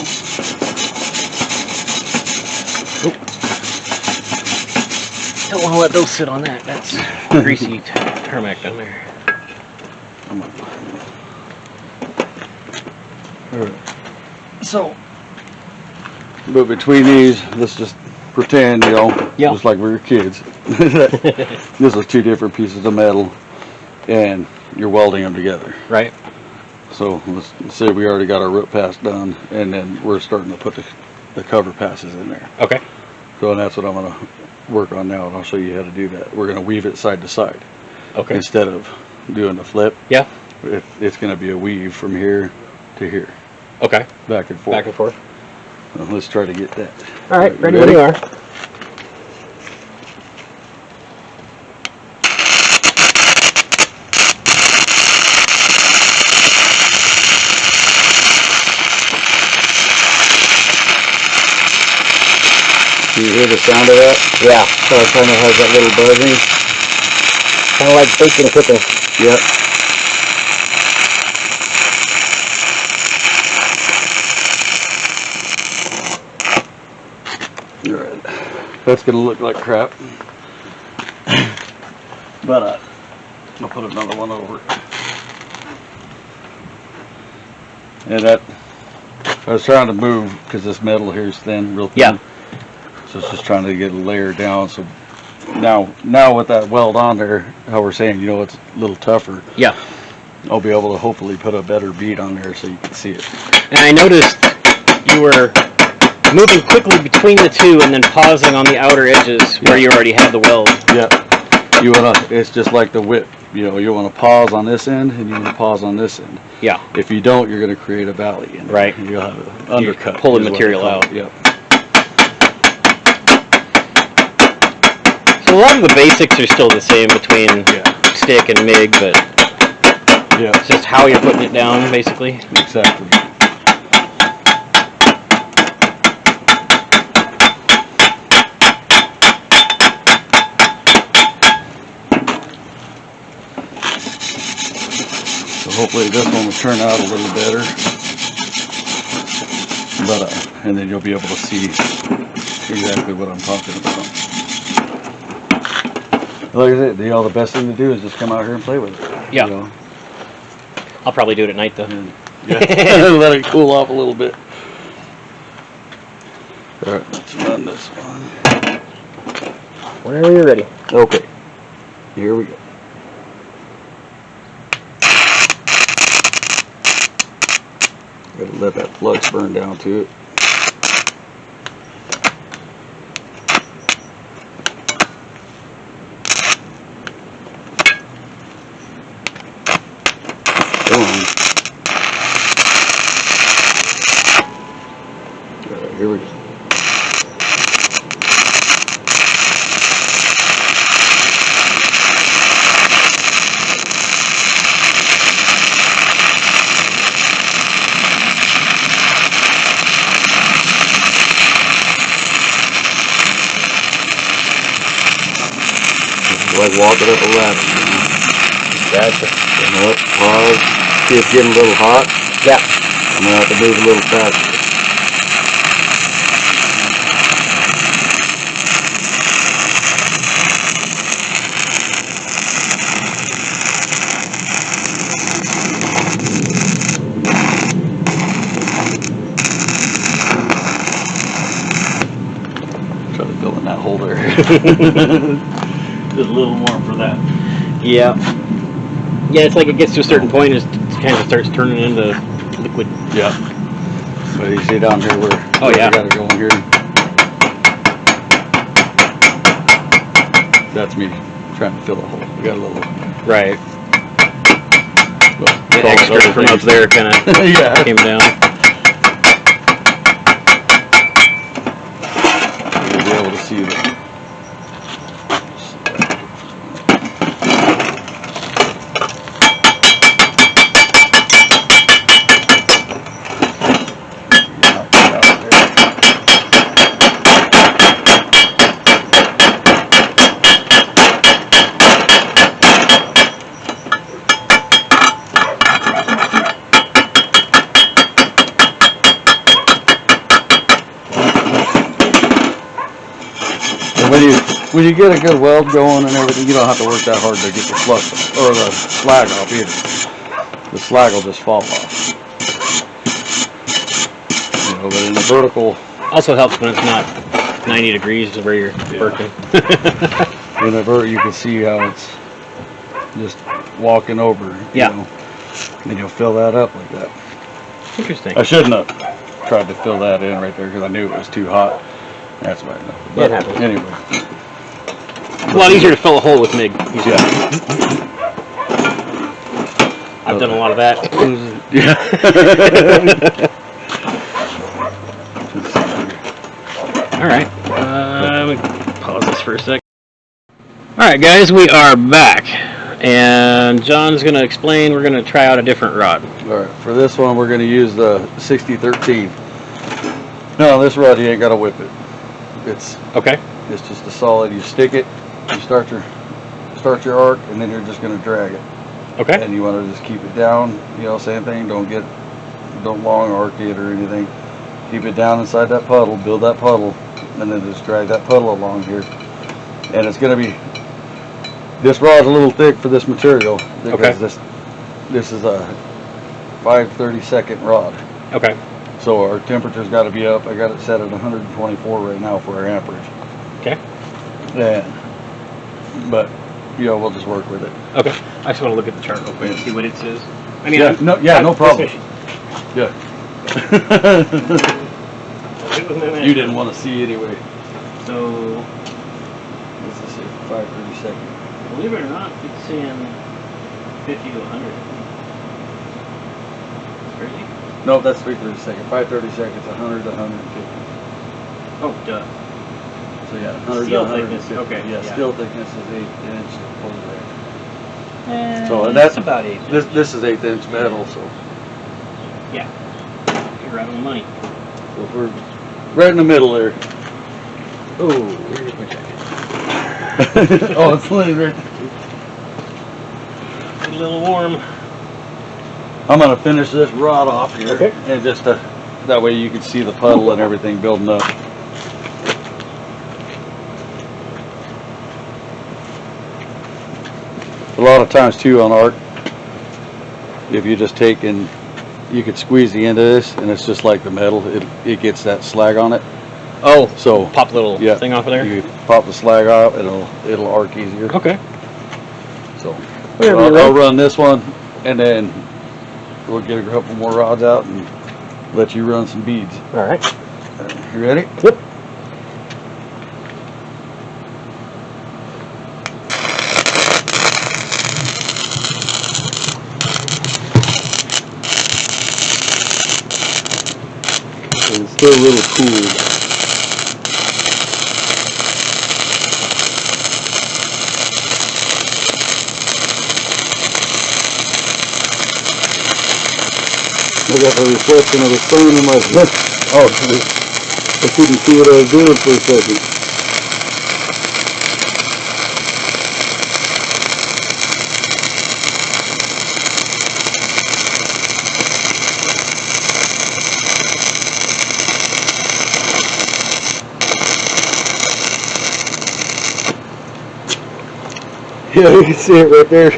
Don't want to let those sit on that. That's greasy tarmac down there. So, but between these, let's just pretend, you know, just like we were kids. This is two different pieces of metal, and you're welding them together. Right. So let's say we already got our root pass done, and then we're starting to put the cover passes in there. Okay. So and that's what I'm going to work on now, and I'll show you how to do that. We're going to weave it side to side. Okay. Instead of doing the flip. Yeah. It's going to be a weave from here to here. Okay. Back and forth. Back and forth. Well, let's try to get that. All right, ready when you are. hear the sound of that? Yeah. So it kind of has that little buzzing. Kind of like bacon cooking. Yep. Alright. That's going to look like crap. But I'll put another one over it. And that, I was trying to move because this metal here is thin, real thin. Yeah. So it's just trying to get a layer down. So now with that weld on there, how we're saying, you know, it's a little tougher. Yeah. I'll be able to hopefully put a better bead on there so you can see it. And I noticed you were moving quickly between the two and then pausing on the outer edges where you already had the weld. Yeah. You wanna, it's just like the whip. You know, you want to pause on this end and you want to pause on this end. Yeah. If you don't, you're going to create a valley. And right. You'll have an undercut. Pull the material out. Yep. So a lot of the basics are still the same between stick and MIG, but it's just how you're putting it down, basically. Exactly. So hopefully this one will turn out a little better. But and then you'll be able to see exactly what I'm talking about. Like I said, the best thing to do is just come out here and play with it. Yeah. You know? I'll probably do it at night, though. Let it cool off a little bit. Alright, let's run this one. Whenever you're ready. Okay. Here we go. Gotta let that flux burn down to it. Here we go. Like walking up a ladder. Gotcha. You know what? Pause. See it's getting a little hot. Yeah. I'm gonna have to move a little faster. Try to fill in that hole there. Just a little more for that. Yeah. Yeah, it's like it gets to a certain point, it kind of starts turning into liquid. Yeah. But you see down here where Oh, yeah. we gotta go in here. That's me trying to fill the hole. We got a little Right. well, The extra from up there kind of yeah. came down. You'll be able to see that. When you get a good weld going and everything, you don't have to work that hard to get the flux or the slag off either. The slag will just fall off. You know, but in the vertical, Also helps when it's not 90 degrees where you're working. in the vertical, you can see how it's just walking over. You know, and you'll fill that up like that. Interesting. I shouldn't have tried to fill that in right there because I knew it was too hot. That's why. But anyway. It's a lot easier to fill a hole with MIG. Yeah. I've done a lot of that. Yeah. Alright. Let me pause this for a sec. Alright guys, we are back. And John's going to explain, we're going to try out a different rod. Alright, for this one we're going to use the 6013. No, this rod you ain't got to whip it. It's Okay. It's just a solid. You stick it, you start your arc, and then you're just going to drag it. Okay. And you want to just keep it down. You know, same thing. Don't long arc it or anything. Keep it down inside that puddle. Build that puddle, and then just drag that puddle along here. And it's going to be. This rod's a little thick for this material because this is a 5/32 rod. Okay. So our temperature's got to be up. I got it set at 124 right now for our amperage. Okay. But you know, we'll just work with it. Okay. I just want to look at the chart real quick and see what it says. I mean, no problem. Yeah. You didn't want to see anyway. So, This is 5/32. believe it or not, it's saying 50 to 100. It's crazy. No, that's 3/32. 5/32 is 100 to 150. Oh, duh. So yeah, 100 Steel to 150. thickness, okay, Yeah, yeah. steel thickness is 8" full range. So So that's about 8. This is 1/8" metal, so Yeah. You're right on the money. we're right in the middle there. Oh, here's my jacket. Oh, it's laying right. A little warm. I'm gonna finish this rod off here, Okay. and just that way you can see the puddle and everything building up. A lot of times too on arc, if you just take and you could squeeze the end of this, and it's just like the metal. It gets that slag on it. Oh, So pop the little thing off of there? You pop the slag out, it'll arc easier. Okay. So Whatever I'll, you're I'll ready. run this one, and then we'll get a couple more rods out and let you run some beads. All right. You ready? Yep. It's still a little cool. I got the reflection of the sun in my oh, I couldn't see what I was doing for a second. Yeah, you can see it right there.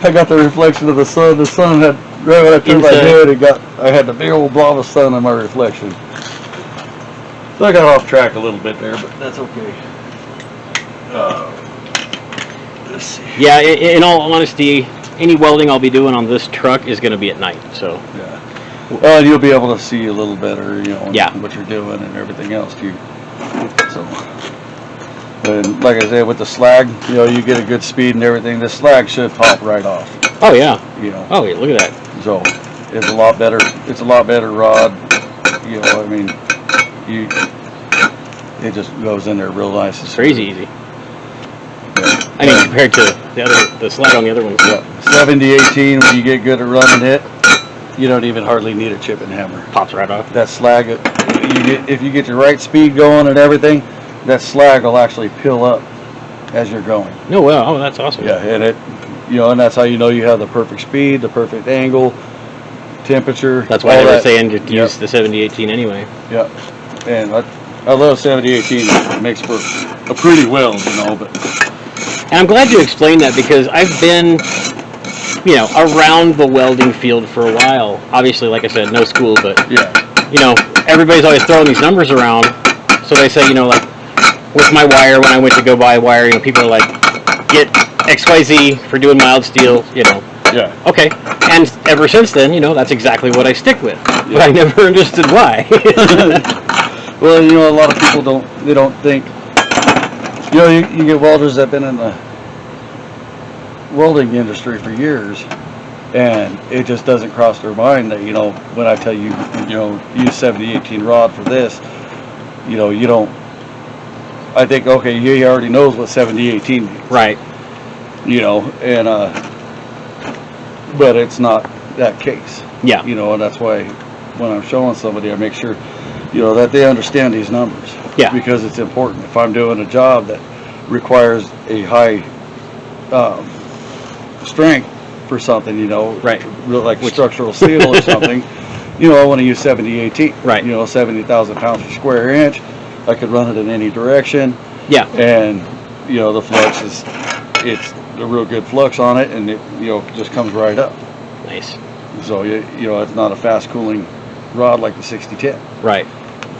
I got the reflection of the sun. The sun had, right when I turned my head, I had the big old blob of sun in my reflection. So I got off track a little bit there, but that's okay. Let's see. Yeah, in all honesty, any welding I'll be doing on this truck is going to be at night. So Yeah. Well, you'll be able to see a little better, you know, Yeah. what you're doing and everything else too. So, and like I said, with the slag, you know, you get a good speed and everything. The slag should pop right off, oh yeah, you know. oh yeah, look at that. So it's a lot better. It's a lot better rod. You know, I mean, it just goes in there real nice. It's crazy easy. I mean, compared to the slag on the other one. Yeah, 70-18. When you get good at running it, you don't even hardly need a chip and hammer. Pops right off. That slag, if you get your right speed going and everything, that slag will actually peel up as you're going. No, well, oh, that's awesome. Yeah, and and that's how you know you have the perfect speed, the perfect angle, temperature. That's why all they were that. saying to use the 70-18 anyway. Yeah, and I love 70-18. It makes for a pretty weld, you know. But And I'm glad you explained that because I've been, you know, around the welding field for a while. Obviously, like I said, no school, but yeah, you know, everybody's always throwing these numbers around. So they say, you know, like with my wire, when I went to go buy wire, you know, people are like, get XYZ for doing mild steel, you know. yeah. Okay. And ever since then, you know, that's exactly what I stick with. But I never understood why. Well, you know, a lot of people don't think. You know, you get welders that have been in the welding industry for years, and it just doesn't cross their mind that, you know, when I tell you, you know, use 70-18 rod for this, you know, you don't. I think, okay, he already knows what 70-18 means. Right. You know, and but it's not that case. Yeah. You know, and that's why when I'm showing somebody, I make sure, you know, that they understand these numbers. Yeah. Because it's important. If I'm doing a job that requires a high strength for something, you know, Right. like structural steel or something, you know, I want to use 70-18. Right. You know, 70,000 pounds per square inch. I could run it in any direction. Yeah. And, you know, the flux it's a real good flux on it, and it, you know, just comes right up. Nice. So, you know, it's not a fast cooling rod like the 6010. Right.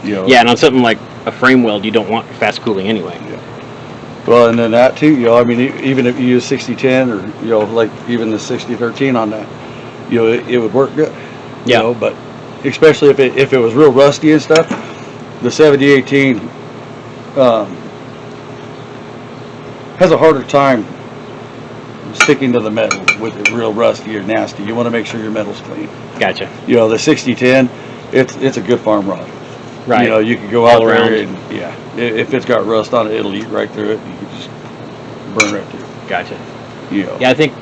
You know. Yeah, and on something like a frame weld, you don't want fast cooling anyway. Yeah. Well, and then that too, you know, I mean, even if you use 6010 or, you know, like even the 6013 on that, you know, it would work good. You know, but especially if it was real rusty and stuff, the 7018 has a harder time sticking to the metal with it real rusty or nasty. You want to make sure your metal's clean. Gotcha. You know, the 6010, it's a good farm rod. Right. You know, you can go All out around. there and, yeah, if it's got rust on it, it'll eat right through it. You can just burn right through it. Gotcha. You know. Yeah, I think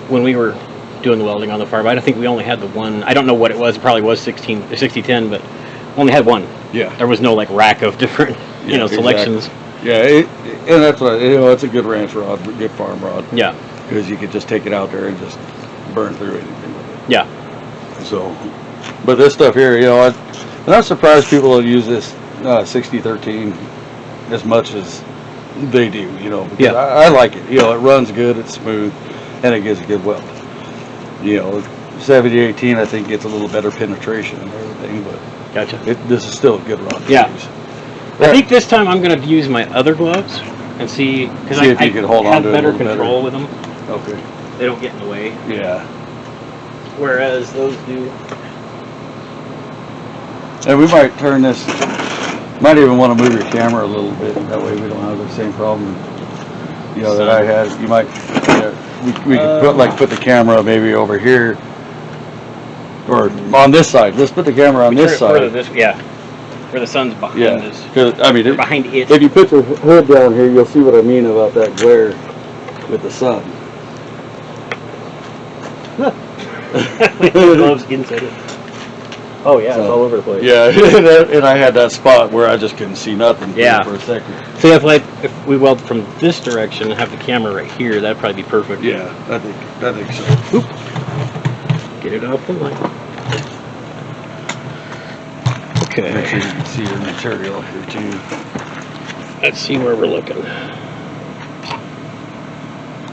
when we were doing the welding on the farm, I don't think we only had the one. I don't know what it was. It probably was 6010, but only had one. Yeah. There was no like rack of different, you know, selections. Exactly. Yeah, and that's what, you know, it's a good ranch rod, good farm rod. Yeah. Because you could just take it out there and just burn through anything with it. Yeah. So, but this stuff here, you know, I'm not surprised people will use this 6013 as much as they do, you know, because Yeah. I like it. You know, it runs good, it's smooth, and it gives a good weld. You know, 7018 I think gets a little better penetration and everything, but Gotcha. this is still a good rod to Yeah. use. I think this time I'm going to use my other gloves and see, because See if you can hold on have to it a better little control with them. Okay. They don't get in the way. Yeah. Whereas those do. And we might turn this, might even want to move your camera a little bit, that way we don't have the same problem, you know, that I had. You might, we could put the camera maybe over here, or on this side. Let's put the camera on this side. Where the sun's behind Yeah, us. because I mean, Behind it. if you put your hood down here, you'll see what I mean about that glare with the sun. Gloves inside it. Oh yeah, it's all over the place. Yeah, and I had that spot where I just couldn't see nothing for a second. So if we weld from this direction and have the camera right here, that'd probably be perfect. Yeah, I think so. Oop. Get it off the line. Okay. Make sure you can see your material up here too. Let's see where we're looking.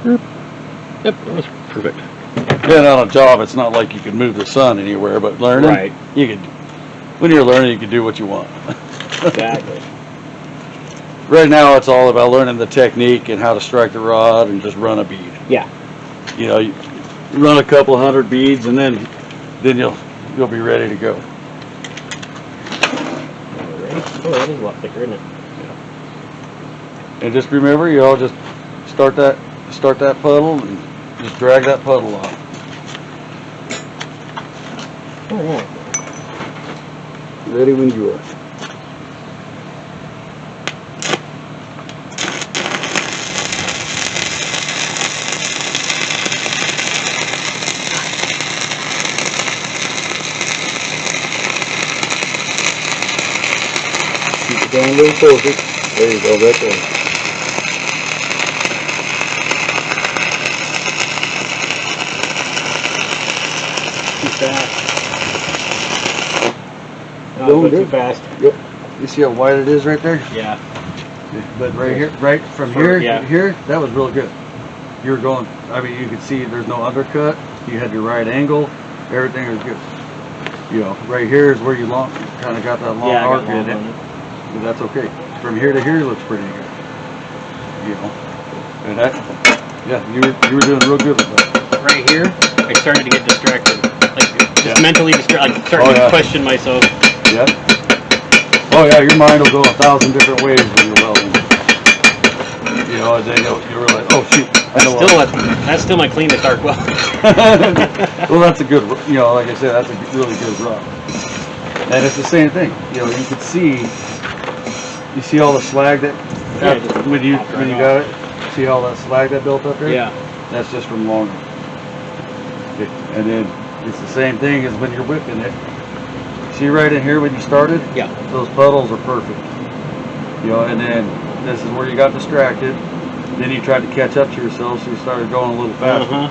Yep, that was perfect. Then on a job, it's not like you can move the sun anywhere, but learning, Right. you can. When you're learning, you can do what you want. Exactly. Right now, it's all about learning the technique and how to strike the rod and just run a bead. Yeah. You know, you run a couple 100 beads, and then you'll be ready to go. Oh, that is a lot thicker, isn't it? Yeah. And just remember, you all just start that puddle and just drag that puddle off. All right. Ready when you are. Keep it down a little closer. There you go, right there. Too fast. No, Don't too do it. fast. Yep. You see how wide it is right there? Yeah. But right here, right from here to here, that was real good. You were going, I mean, you could see there's no undercut. You had your right angle. Everything was good. You know, right here is where you kind of got that long arc in it. But that's okay. From here to here looks pretty good. You know, and that, yeah, you were doing real good with that. Right here, I started to get distracted. Like, just mentally distracted. Like, starting to question myself. Yeah. Oh yeah, your mind will go 1,000 different ways when you're welding. You know, and then you'll realize, oh shoot, That's still my cleanest arc weld. Well, that's a good, you know, like I said, that's a really good rod. And it's the same thing. You know, you can see, you see all the slag that, when you got it, see all that slag that built up there? Yeah. That's just from longer. And then it's the same thing as when you're whipping it. See right in here when you started? Yeah. Those puddles are perfect. You know, and then this is where you got distracted. Then you tried to catch up to yourself, so you started going a little faster.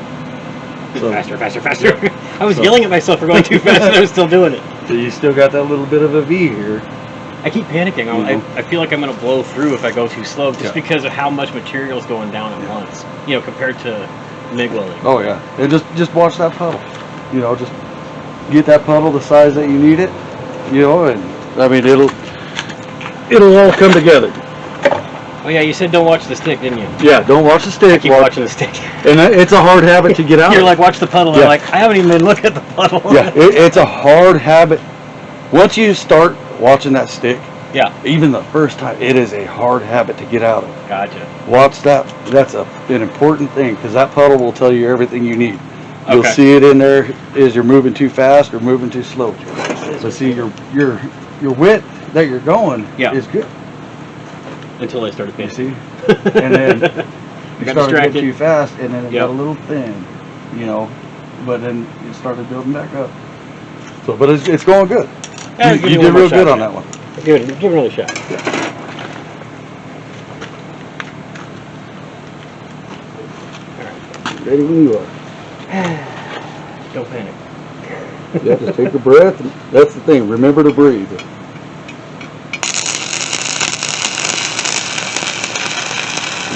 So, Faster. I was yelling at myself for going too fast, and I was still doing it. So you still got that little bit of a V here. I keep panicking. I feel like I'm going to blow through if I go too slow, just Yeah. because of how much material is going down at once. You know, compared to MIG welding. Oh yeah, and just watch that puddle. You know, just get that puddle the size that you need it. You know, and I mean it'll all come together. Oh yeah, you said don't watch the stick, didn't you? Yeah, don't watch the stick. Keep watching the stick. And it's a hard habit to get out. You're like, watch the puddle. Yeah. I'm like, I haven't even been looking at the puddle. Yeah, it's a hard habit. Once you start watching that stick, Yeah. even the first time, it is a hard habit to get out of. Gotcha. Watch that. That's an important thing, because that puddle will tell you everything you need. You'll Okay. see it in there as you're moving too fast or moving too slow. So see your width that you're going Yeah. is good. Until I started You panicking. see, and then you got started distracted. getting too fast, and then it Yep. got a little thin, you know. But then it started building back up. So, but it's going good. Yeah, You give me did one more real good shot, on yeah. that one. Give it another shot. Ready when you are. Don't panic. Yeah, just take a breath. That's the thing. Remember to breathe.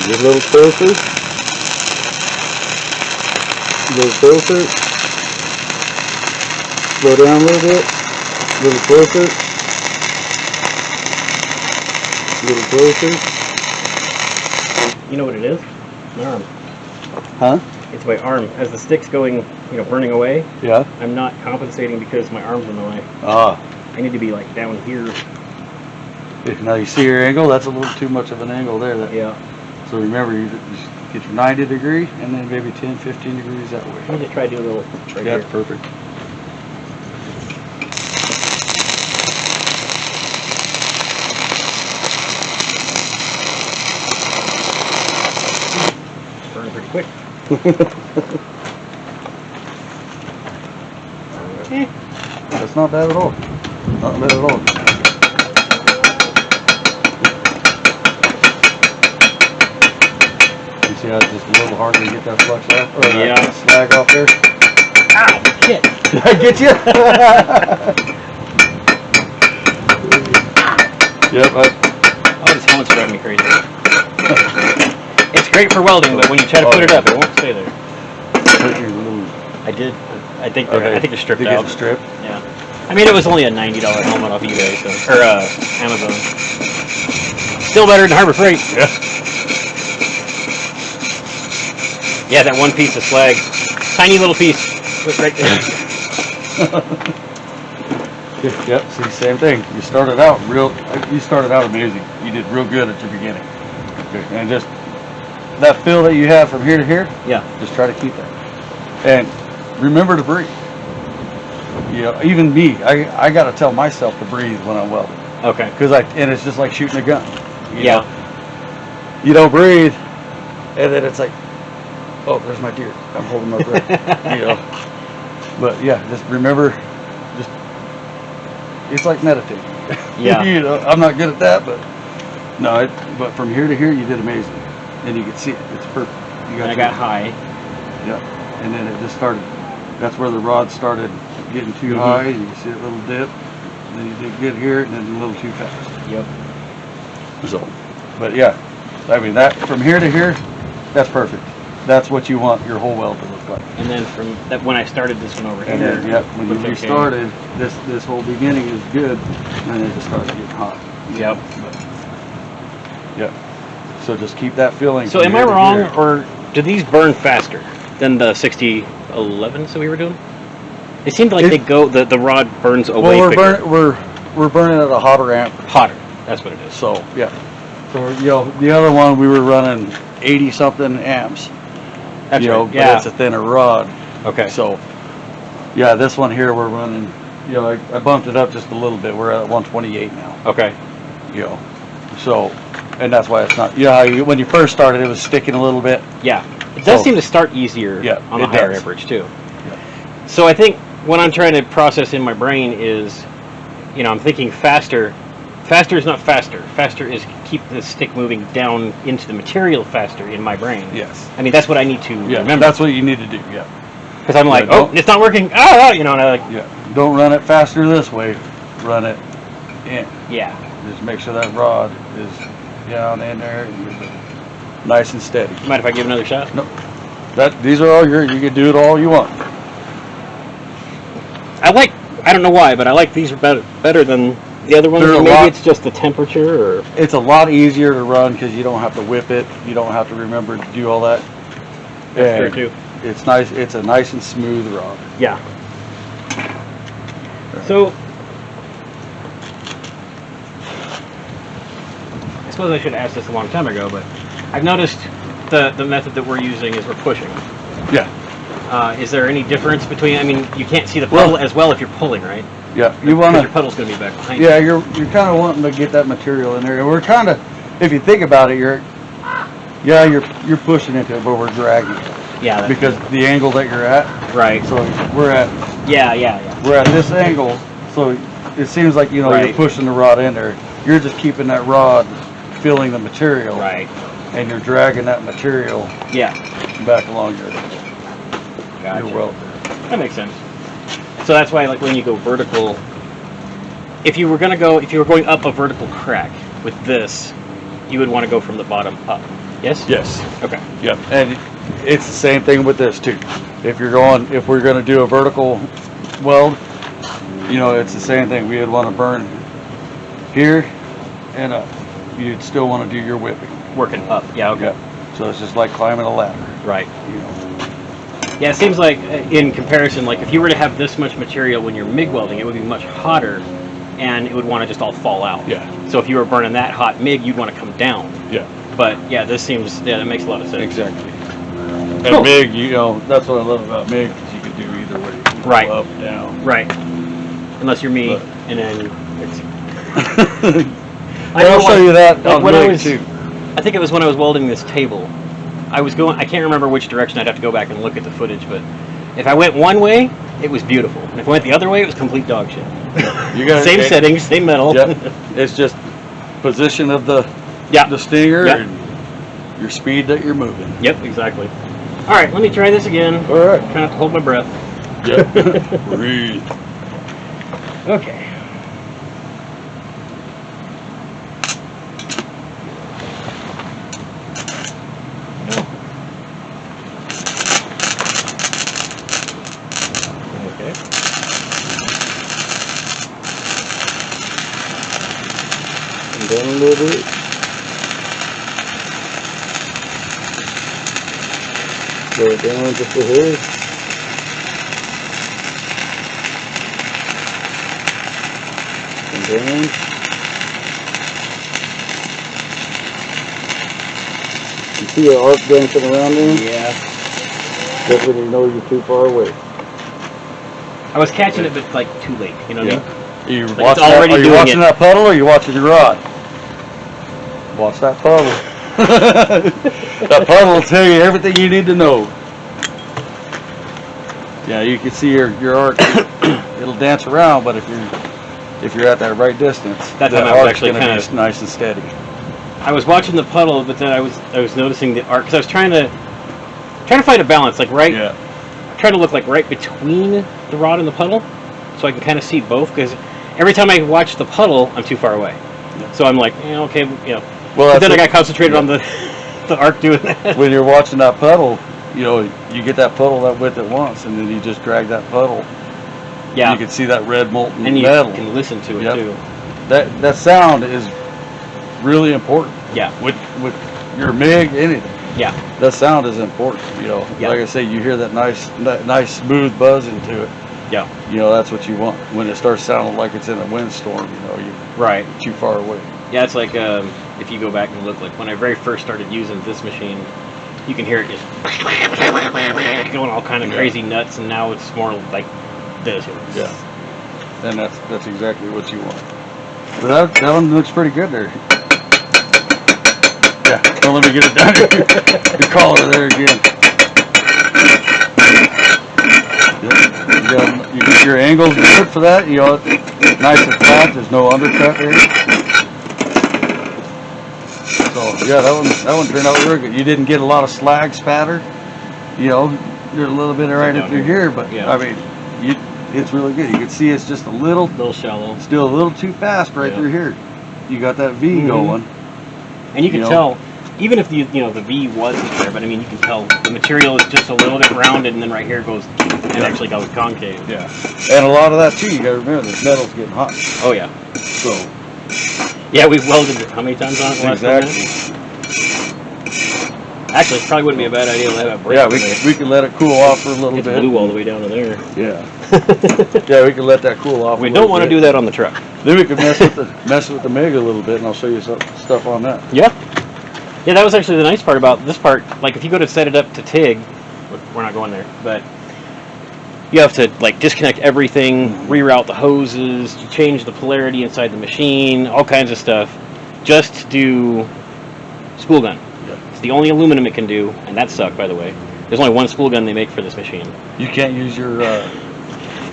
Get a little closer. A little closer. Slow down a little bit. A little closer. A little closer. You know what it is? My arm. Huh? It's my arm. As the stick's going, burning away, Yeah. I'm not compensating because my arm's in the way. Ah. I need to be like down here. Now you see your angle. That's a little too much of an angle there. Yeah. So remember, you just get your 90 degree and then maybe 10, 15 degrees that way. Let me just try to do a little right Yeah, here. perfect. Burn pretty quick. That's not bad at all. Not bad at all. You see how it's just a little harder to get that flux off? Or that slag off there? Ow! Shit! Did I get you? Yep. Oh, this helmet's driving me crazy. It's great for welding, but when you try to put it up, it won't stay there. I did. I think they're stripped Did you out. get the strip? Yeah. I mean, it was only a $90 helmet off eBay, or Amazon. Still better than Harbor Freight. Yeah. Yeah, that one piece of slag, tiny little piece, was right there. Yep. See, same thing. You started out amazing. You did real good at your beginning. Okay. And just that feel that you have from here to here. Yeah. Just try to keep that. And remember to breathe. Even me, I got to tell myself to breathe when I'm welding. Okay. And it's just like shooting a gun. You Yeah. know? You don't breathe, and then it's like, oh, there's my deer. I'm holding my breath. But yeah, just remember, it's like meditating. Yeah. I'm not good at that, but no. But from here to here, you did amazing, and you can see it. It's perfect. I got high. Yeah. And then it just started. That's where the rod started getting too high. You can see a little dip. And then you did good here, and then a little too fast. Yep. So, but yeah, I mean that from here to here, that's perfect. That's what you want your whole weld to look like. And then from that, when I started this one over And here, then, yep, when you it's okay. restarted, this whole beginning is good, and then it just started getting hot. Yep. But, yep. So just keep that feeling. So from am I here to wrong, here. or do these burn faster than the 6011s that we were doing? It seemed like the rod burns away quicker. We're burning at a hotter amp. Hotter. That's what it is. So yeah. So the other one we were running 80 something amps. That's right. But it's a thinner rod. Okay. So yeah, this one here we're running. I bumped it up just a little bit. We're at 128 now. Okay. So, and that's why it's not. When you first started, it was sticking a little bit. Yeah. It does seem to start easier on the higher amperage too. Yeah. So I think what I'm trying to process in my brain is, I'm thinking faster, Faster is not faster. Faster is keep the stick moving down into the material faster in my brain. Yes. I mean, that's what I need to remember. That's what you need to do. Yeah. Because I'm like, Yeah, oh, it's not working. Oh, you know, and I like, Yeah. Don't run it faster this way. Run it in. yeah. Just make sure that rod is down in there, and you're nice and steady. Mind if I give another shot? No. These are all your. You can do it all you want. I don't know why, but I like these better than the other ones. They're a Maybe lot- it's just the temperature, or It's a lot easier to run because you don't have to whip it. You don't have to remember to do all that. that's true And too. It's nice. It's a nice and smooth rod. Yeah. So, I suppose I should have asked this a long time ago, but I've noticed the method that we're using is we're pushing. Yeah. Is there any difference between? I mean, you can't see the puddle as well if you're pulling, right? Yeah. You Because want your to. puddle's going to be back behind. Yeah. You're kind of wanting to get that material in there. And we're kind of. If you think about it, you're pushing into it, but we're dragging it You. Yeah. because the angle that you're at. Right. So we're at Yeah. this angle. So it seems like you're Right. pushing the rod in there. You're just keeping that rod filling the material. Right. And you're dragging that material Yeah. back along your Gotcha. weld. That makes sense. So that's why, like, when you go vertical, if you were going up a vertical crack with this, you would want to go from the bottom up. Yes. Yes. Okay. Yep. And it's the same thing with this too. If we're going to do a vertical weld, it's the same thing. We would want to burn here and up. You'd still want to do your whipping. Working up. Yeah. Okay. Yep. So it's just like climbing a ladder. Right. Yeah, it seems like in comparison, like if you were to have this much material when you're MIG welding, it would be much hotter, and it would want to just all fall out. Yeah. So if you were burning that hot MIG, you'd want to come down. Yeah. But yeah, that makes a lot of sense. Exactly. And Cool. MIG, that's what I love about MIG, because you can do either way. You can go Right. Up, down. Right. Unless you're me, But- and then it's. I'll show you that like on when I MIG was- too. I think it was when I was welding this table. I can't remember which direction. I'd have to go back and look at the footage, but if I went one way, it was beautiful. And if I went the other way, it was complete dog shit. You got Same settings, same metal. Yep. It's just position of the stinger Yep. and your speed that you're moving. Yep, exactly. All right, let me try this again. All right. Try not to hold my breath. Yep. Breathe. Okay. Okay. And down a little bit. Slow it down just a hair. And down. You see an arc dancing around there? Yeah. That's when you know you're too far away. I was catching it, but like too late. You know what I mean? You Like, watch it's already are you doing watching it. that puddle or are you watching your rod? Watch that puddle. That puddle will tell you everything you need to know. Yeah, you can see your arc. It'll dance around, but if you're at that right distance, That the time I was arc's actually gonna kind be of- nice and steady. I was watching the puddle, but then I was noticing the arc because I was trying to find a balance, like Yeah. trying to look like right between the rod and the puddle, so I can kind of see both. Because every time I watch the puddle, I'm too far away. Yeah. So I'm like, okay, Well, But that's then I it. got concentrated on the arc doing that. When you're watching that puddle, you get that puddle that width at once, and then you just drag that puddle. Yeah, You can see that red molten and you metal. can listen to it Yep. too. That sound is really important. Yeah, With your MIG, anything. yeah, That sound is important. Yeah. Like I say, you hear that nice smooth buzz into it. yeah. That's what you want. When it starts sounding like it's in a windstorm, you're Right. too far away. Yeah, it's like if you go back and look, like when I very first started using this machine, you can hear it just going all kind of crazy nuts, and now it's more like this. Yeah. And that's exactly what you want. But that one looks pretty good there. Yeah. Well, let me get it down here. The collar there again. Yep. You get your angles good for that. Nice and flat. There's no undercut there. Yeah, that one turned out real good. You didn't get a lot of slag spatter. You know, there's a little bit right up through here, but yeah. I mean, it's really good. You can see it's just a little shallow. Still a little too fast right through here. You got that V going. And you can tell, even if the V wasn't there, but I mean, you can tell the material is just a little bit rounded, and then right here goes, it actually goes concave. Yeah. And a lot of that too, you gotta remember, this metal's getting hot. Oh yeah. So. Yeah, we've welded it how many times on it the last couple minutes? Actually, it probably wouldn't be a bad idea to let it break. Yeah, we can let it cool off for a little bit. It's blue all the way down to there. Yeah. Yeah, we can let that cool off. We don't want to do that on the truck. Then we can mess with the MIG a little bit, and I'll show you some stuff on that. Yeah. Yeah, that was actually the nice part about this part. Like, if you go to set it up to TIG, we're not going there, but you have to like disconnect everything, reroute the hoses, change the polarity inside the machine, all kinds of stuff, just to do spool gun. Yeah. It's the only aluminum it can do, and that sucked, by the way. There's only one spool gun they make for this machine. You can't use your.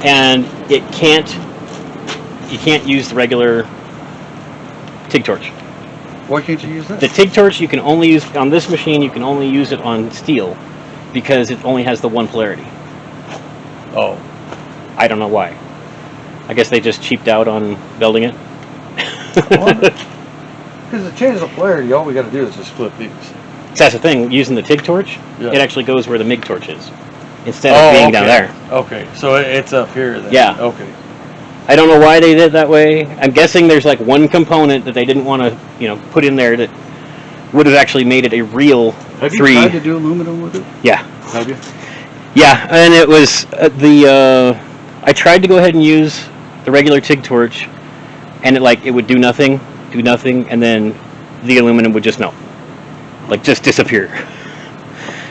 And you can't use the regular TIG torch. Why can't you use that? The TIG torch you can only use on this machine. You can only use it on steel because it only has the one polarity. Oh, I don't know why. I guess they just cheaped out on building it. Because to change the polarity, all we got to do is just flip these. That's the thing. Using the TIG torch, Yeah. it actually goes where the MIG torch is, instead of being down there. Okay, so it's up here then. Yeah. Okay. I don't know why they did it that way. I'm guessing there's like one component that they didn't want to, put in there that would have actually made it a real Have you tried to do aluminum with it? Yeah. Have you? Yeah, and it was I tried to go ahead and use the regular TIG torch, and it would do nothing, and then the aluminum would just melt, like just disappear.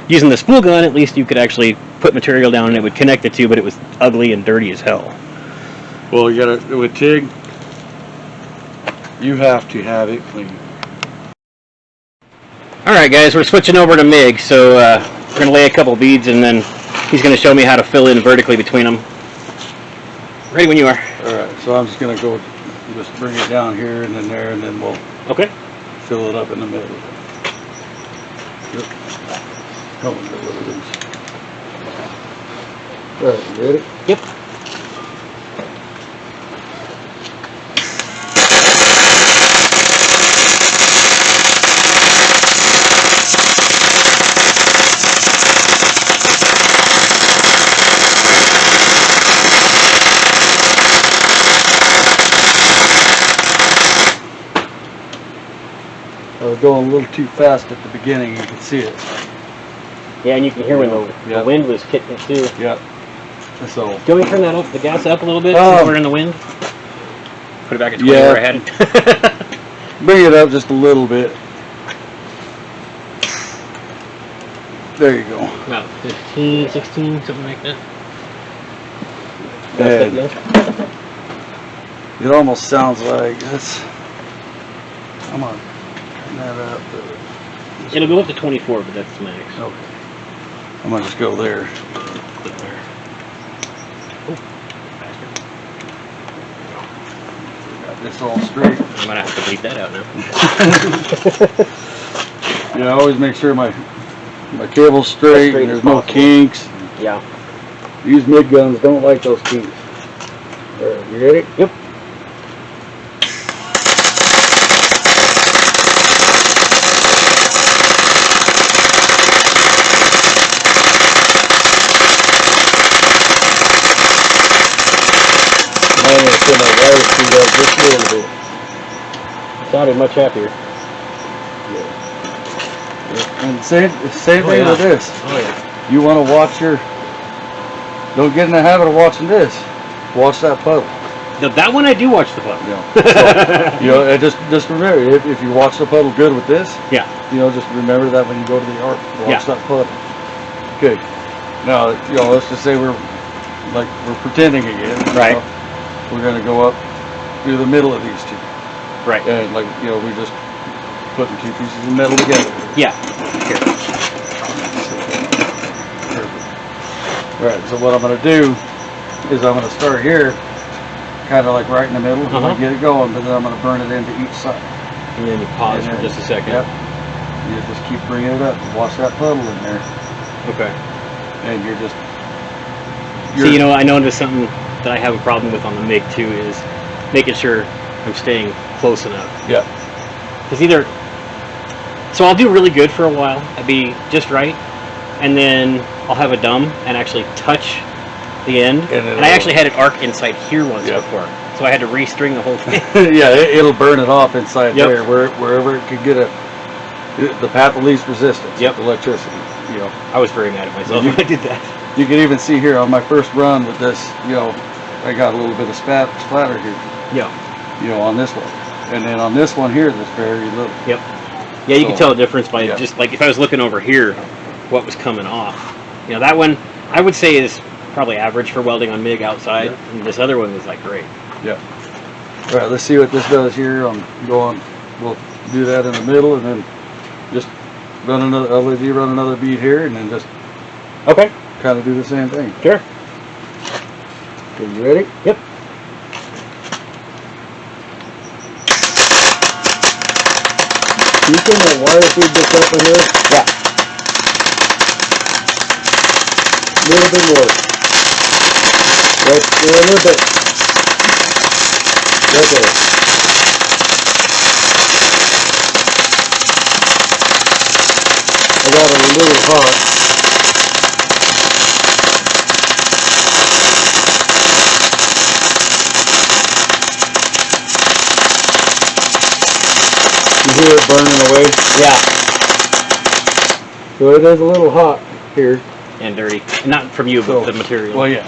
Using the spool gun, at least you could actually put material down and it would connect the two, but it was ugly and dirty as hell. Well, you gotta, with TIG, you have to have it clean. Alright guys, we're switching over to MIG, so we're going to lay a couple beads and then he's going to show me how to fill in vertically between them. Ready when you are. Alright, so I'm just going to go, just bring it down here and then there, and then we'll fill it up in the middle. Yep. Come on, get rid of these. Alright, you ready? Yep. I was going a little too fast at the beginning, you can see it. Yeah, and you can hear when the wind was kicking it too. Yep. So. Do you want me to turn that up, the gas up a little bit so we're in the wind? Put it back at 20 where I had it. Bring it up just a little bit. There you go. About 15, 16, something like that. And it almost sounds like this. I'm gonna turn that up. It'll go up to 24, but that's the max. Okay. I'm gonna just go there. Got this all straight. I'm gonna have to bleep that out now. Yeah, I always make sure my cable's straight and there's no kinks. Yeah. These MIG guns don't like those kinks. Alright, you ready? Yep. I'm going to put my wire speed up just a little bit. Sounded much happier. And same thing with this. Oh yeah. You want to watch don't get in the habit of watching this. Watch that puddle. Now, that one I do watch the puddle. Yeah. So, and just remember, if you watch the puddle good with this, just remember that when you go to the yard, watch that puddle. Okay. Now, let's just say we're pretending again. Right. We're going to go up through the middle of these two. Right. And we're just putting two pieces of metal together. Yeah. Here. Perfect. Right, so what I'm going to do is I'm going to start here, kind of like right in the middle, and get it going, but then I'm going to burn it into each side. And then you pause for just a second. Yep. You just keep bringing it up. Watch that puddle in there, Okay. and you're just. So, you know, I noticed something that I have a problem with on the MiG too is making sure I'm staying close enough. Yeah. Because either, so I'll do really good for a while, I'd be just right, and then I'll have a dumb and actually touch the end. And I actually had it arc inside here once before, so I had to restring the whole thing. Yeah, it'll burn it off inside Yep. there, wherever it could get the path of least resistance. Yep. Electricity. You know. I was very mad at myself when I did that. You can even see here on my first run with this. You know, I got a little bit of splatter here. Yeah. You know, on this one, and then on this one here, there's very little. Yep. Yeah, you can tell the difference by Yeah. just like if I was looking over here, what was coming off. You know, that one I would say is probably average for welding on MIG outside, and this other one was like great. Yeah. All right, let's see what this does here. I'm going. We'll do that in the middle, and then just run another LED, run another bead here, and then just Okay. kind of do the same thing. Sure. Okay, you ready? Yep. You can wire feed this up in here. Yeah. A little bit more. Right there, a little bit. Right there. I got it a little hot. You hear it burning away? Yeah. So it is a little hot here. And dirty. Not from you, but the material. Well, yeah.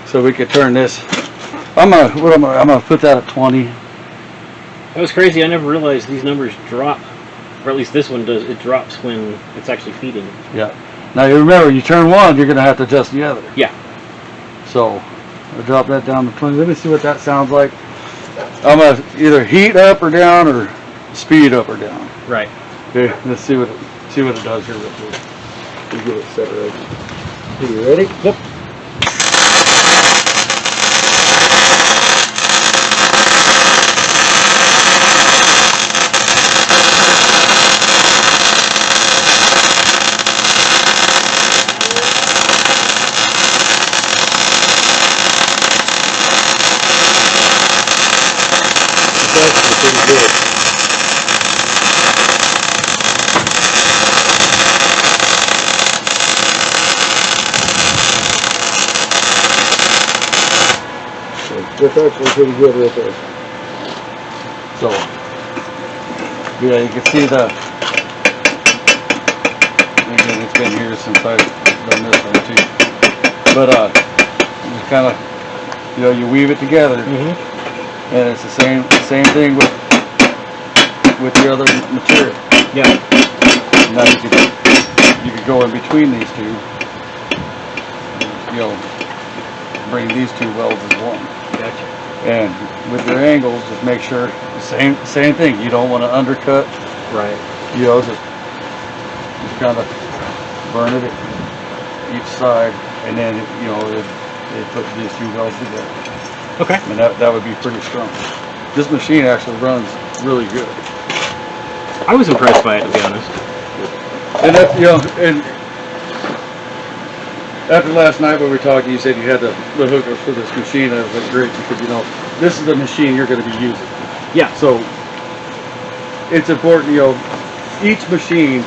So we could turn this. I'm gonna put that at 20. That was crazy. I never realized these numbers drop, or at least this one does. It drops when it's actually feeding. Yeah. Now you remember, you turn one, you're gonna have to adjust the other. Yeah. So I'll drop that down to 20. Let me see what that sounds like. I'm gonna either heat up or down, or speed up or down. Right. Okay. Let's see what it does here real quick. Let's get it set right. Are you ready? Yep. That's pretty good. That's actually pretty good right there. So, yeah, you can see the. Again, it's been years since I've done this one too. But just kind of, you know, you weave it together, and it's the same thing with the other material. Yeah. Now you could go in between these two. You know, bring these two welds as one. Gotcha. And with your angles, just make sure same thing. You don't want to undercut. Right. You know, just kind of burn it at each side, and then you know they put these two welds together. Okay. And that would be pretty strong. This machine actually runs really good. I was impressed by it, to be honest. And that, you know, and after last night when we were talking, you said you had the hookers for this machine. I was like, great, because you know this is the machine you're going to be using. Yeah. So it's important, you know, each machine,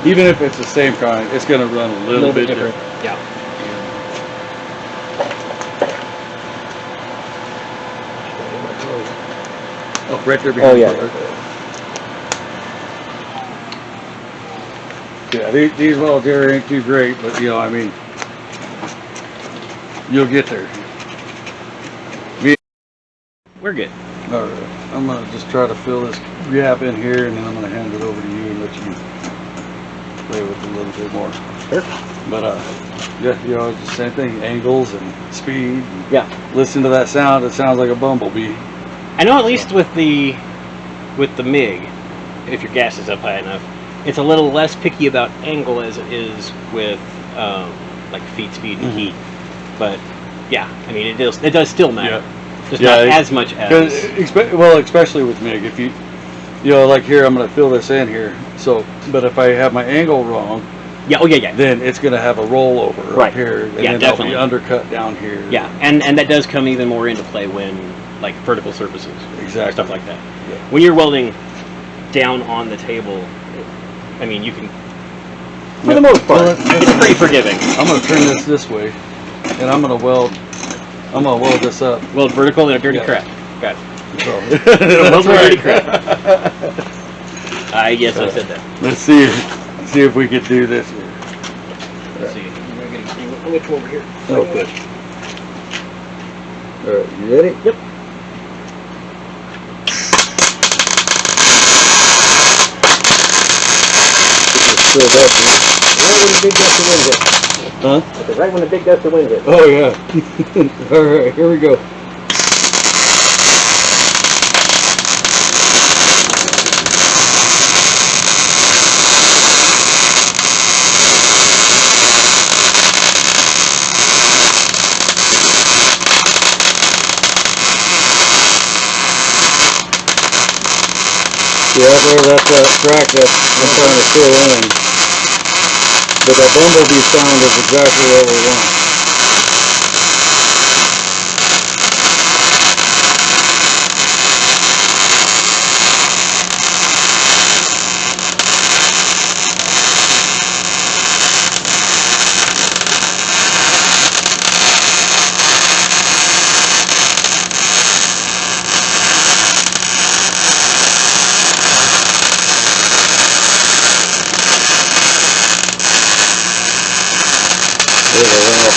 even if it's the same kind, it's going to run a little bit different. Yeah. Oh, right there behind. Oh, yeah. Right there. Yeah, these welds here ain't too great, but you know, I mean, you'll get there. We're good. All right, I'm gonna just try to fill this gap in here, and then I'm gonna hand it over to you and let you play with it a little bit more. Sure. But yeah, you know, it's the same thing, angles and speed. Yeah. Listen to that sound. It sounds like a bumblebee. I know at least with the MiG, if your gas is up high enough, it's a little less picky about angle as it is with like feed speed and heat. But yeah, I mean it does still matter. Yeah. Just not as much as. Well, especially with MiG, if you know, like here, I'm going to fill this in here. So, but if I have my angle wrong, Yeah. Oh, yeah. then it's going to have a rollover Right. up here, and Yeah, then definitely. it'll be undercut down here. Yeah, and that does come even more into play when like vertical surfaces, Exactly. stuff like that. Yeah. When you're welding down on the table, I mean, you can, for the most part, Well, it's pretty forgiving. I'm going to turn this way, and I'm going to weld this up. Weld vertical in a dirty Yeah. crap. Got it. So, Weld that's dirty right. crap. I guess I said that. Let's see if we could do this here. Let's see. I'm gonna come over here. Oh, good. All right, you ready? Yep. Still up, Right when the big gust of wind hit. huh? Right when the big gust of wind hit. Oh yeah. All right, here we go. Yeah, that's that crack that I'm trying to fill in. But that bumblebee sound is exactly what we want.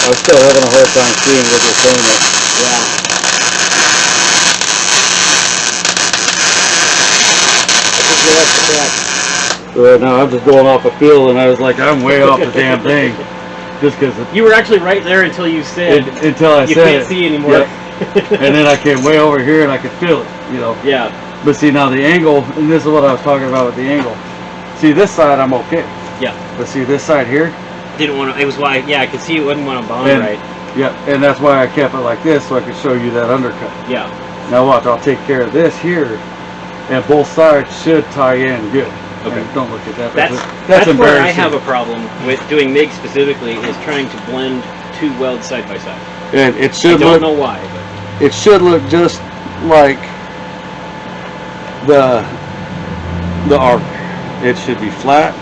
I'm still having a hard time seeing what you're saying. Yeah. Right now I'm just going off a feel, and I was like, I'm way off the damn thing. Just because You were actually right there until you said until I you said can't it. see anymore. Yep. And then I came way over here and I could feel it, you know. Yeah. But see, now the angle, and this is what I was talking about with the angle. See, this side I'm okay. Yeah. But see this side here? Didn't want to. It was why. Yeah, I could see it wasn't want to bond And- right. Yeah, and that's why I kept it like this, so I could show you that undercut. Yeah. Now watch, I'll take care of this here, and both sides should tie in good. Okay. And don't look at that. That's where embarrassing. I have a problem with doing MIG specifically is trying to blend two welds side by side. And it I should don't look. know why, but It should look just like the arc. It should be flat.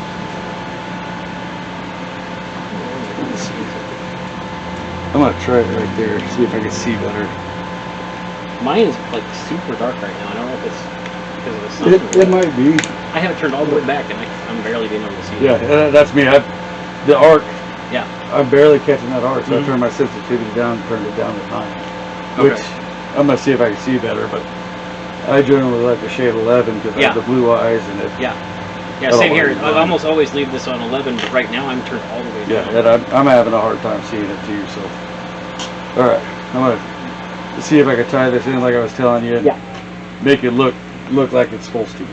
I'm gonna try it right there, see if I can see better. mine is like super dark right now. I don't know if it's because of the sun. It might be. I have it turned all the way back, and I'm barely being able to see Yeah, it. that's me. The arc. Yeah. I'm barely catching that arc, so Mhm. I turned my sensitivity down, turned it down to 9. Okay. Which I'm gonna see if I can see better, but I generally like the shade 11 because I Yeah. have the blue eyes and it. Yeah. Yeah, I same don't here. want it I on. almost always leave this on 11, but right now I'm turned all the way Yeah, down. and I'm having a hard time seeing it too. So, all right, I'm gonna see if I can tie this in like I was telling you. And Yeah. make it look like it's supposed to.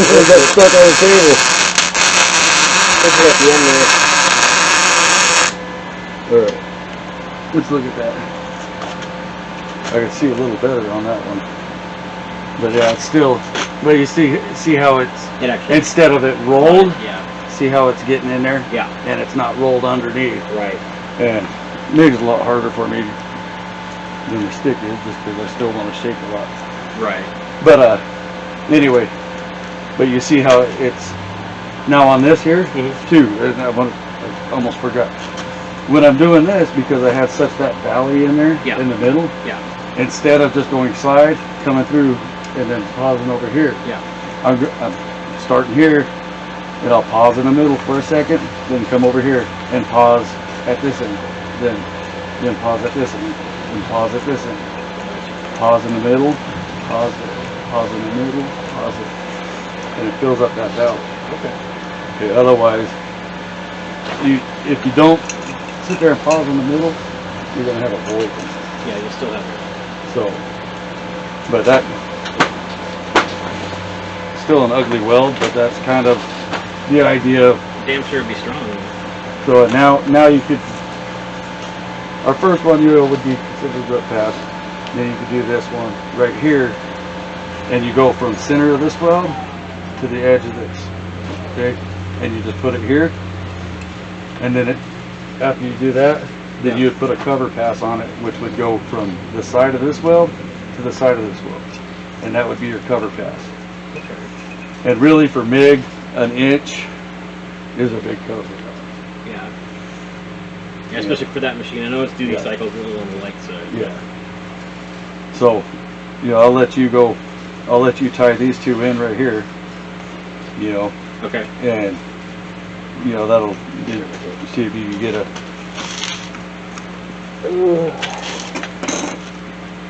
It got stuck on the table. Especially at the end there. Alright. Let's look at that. I can see a little better on that one. But yeah, it's still, but you see how it's, It actually. instead of it rolled, Yeah. see how it's getting in there? Yeah. And it's not rolled underneath. Right. And MIG's a lot harder for me than the stick is, just because I still want to shake a lot. Right. But anyway, But you see how it's now on this here Mhm. too. And I almost forgot. When I'm doing this, because I had such that valley in there Yeah. in the middle, Yeah. instead of just going side, coming through, and then pausing over here, Yeah. I'm starting here, and I'll pause in the middle for a second, then come over here and pause at this end, then pause at this end, then pause at this end, pause in the middle, pause in the middle, pause it, and it fills up that valley. Okay. Otherwise, if you don't sit there and pause in the middle, you're gonna have a void. Yeah, you still have it. So, but that still an ugly weld, but that's kind of the idea. Damn sure it'd be strong. So now you could, our first one would be considered grip pass. Then you could do this one right here, and you go from center of this weld to the edge of this, okay? And you just put it here, and then after you do that, then you would put a cover pass on it, which would go from the side of this weld to the side of this weld, and that would be your cover pass. Okay. And really, for MIG, an inch is a big cover. Yeah. Yeah, especially for that machine. I know its duty Yeah. cycle's a little on the light side. Yeah. So, you know, I'll let you tie these two in right here, you know, Okay. and, you know, that'll, see if you can get a,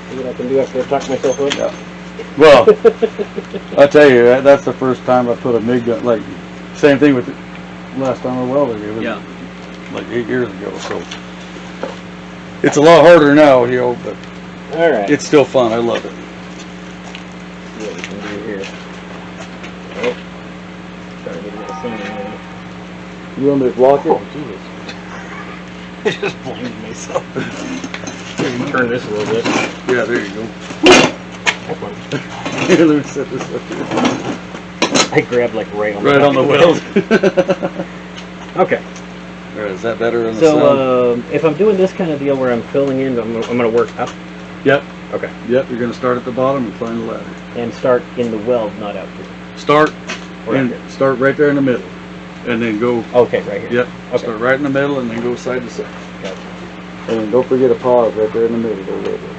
See what I can do after I talk myself up. yeah. Well, I tell you, that's the first time I put a MIG gun, like, same thing with the last time I welded, it was Yeah. like 8 years ago, so. It's a lot harder now, you know, but All right. it's still fun, I love it. See what we can do here. Oh. Trying to get a little sun in there. You want me to block it? Oh, Jesus. I just blinded myself. Maybe turn this a little bit. Yeah, there you go. That one. Here, let me set this up here. I grabbed like right on Right on the weld. Okay. All right, is that better on the sound? So if I'm doing this kind of deal where I'm filling in, I'm going to work up. Yep. Okay. Yep, you're going to start at the bottom and climb the ladder. And start in the weld, not out here. Start Or out here. and start right there in the middle, and then go. Okay, right here. Yep. Okay. Start right in the middle, and then go side to side. Gotcha. And then don't forget to pause right there in the middle. Go right there.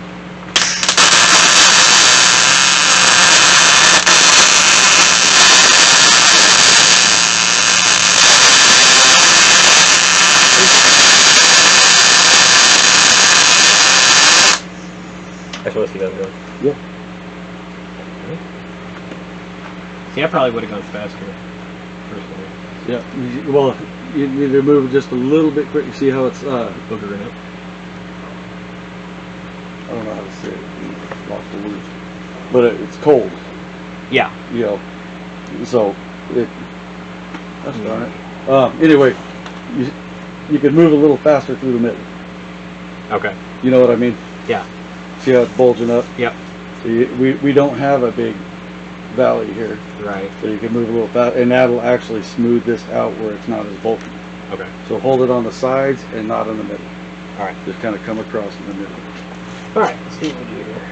I supposed to see that go. Yeah. See, I probably would have gone faster. Personally. Yeah. Well, you need to move just a little bit quick. You see how it's Boogering up. I don't know how to say it. Lost the words. But it's cold. Yeah. You know. So it. That's darn it. Anyway, you can move a little faster through the middle. Okay. You know what I mean? Yeah. See how it's bulging up? Yep. So we don't have a big valley here, Right. so you can move a little fast, and that'll actually smooth this out where it's not as bulky. Okay. So hold it on the sides and not in the middle. All right. Just kind of come across in the middle. All right. Let's see what we do here.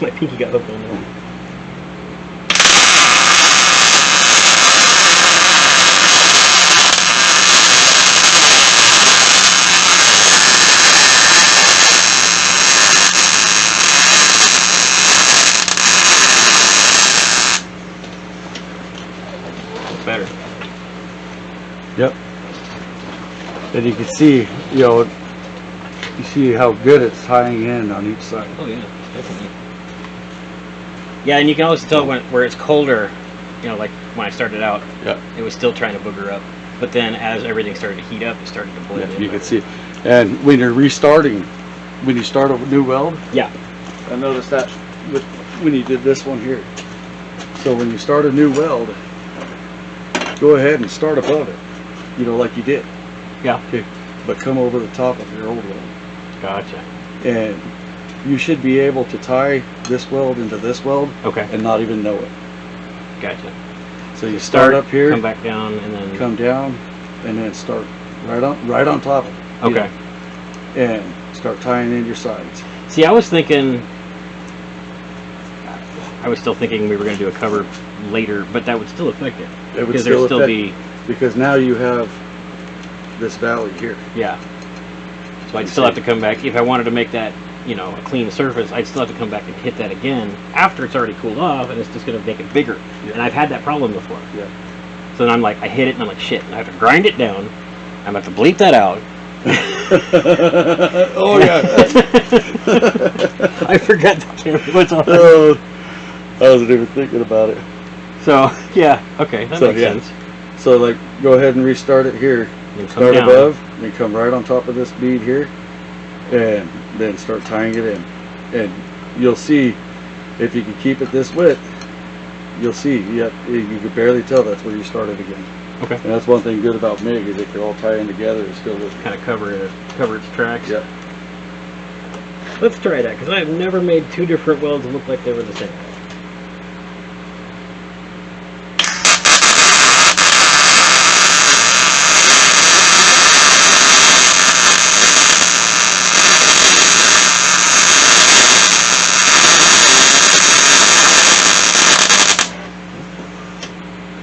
My pinky got hooked on there. Better. Yep. And you can see, you know, you see how good it's tying in on each side. Oh yeah, definitely. Yeah, and you can always tell where it's colder. You know, like when I started out, Yeah. it was still trying to booger up. But then as everything started to heat up, it started to blend in. You can see. And when you're restarting, when you start a new weld, Yeah. I noticed that when you did this one here. So when you start a new weld, go ahead and start above it, you know, like you did. Yeah. Okay. But come over the top of your old weld. Gotcha. And you should be able to tie this weld into this weld Okay. and not even know it. Gotcha. So you start up here, come back down, and then come down, and then start right on top of it. you Okay. know, and start tying in your sides. See, I was still thinking we were going to do a cover later, but that would still affect it. It would Because still there'd still affect- be, Because now you have this valley here. yeah. So I'd still have to come back if I wanted to make that, you know, a clean surface. I'd still have to come back and hit that again after it's already cooled off, and it's just going to make it bigger. Yeah. And I've had that problem before. Yeah. So then I'm like, I hit it, and I'm like, shit. And I have to grind it down. I'm going to have to bleep that out. Oh yeah. I forgot the camera was on. Oh, I wasn't even thinking about it. So yeah, okay, that makes sense. So like, go ahead and restart it here. And come Start down. above, then come right on top of this bead here, and then start tying it in. And you'll see, if you can keep it this width, you'll see. You can barely tell that's where you started again. Okay. And that's one thing good about MIG is they can all tie in together and still look. Kind of cover its tracks. Yeah. Let's try that, because I've never made two different welds look like they were the same.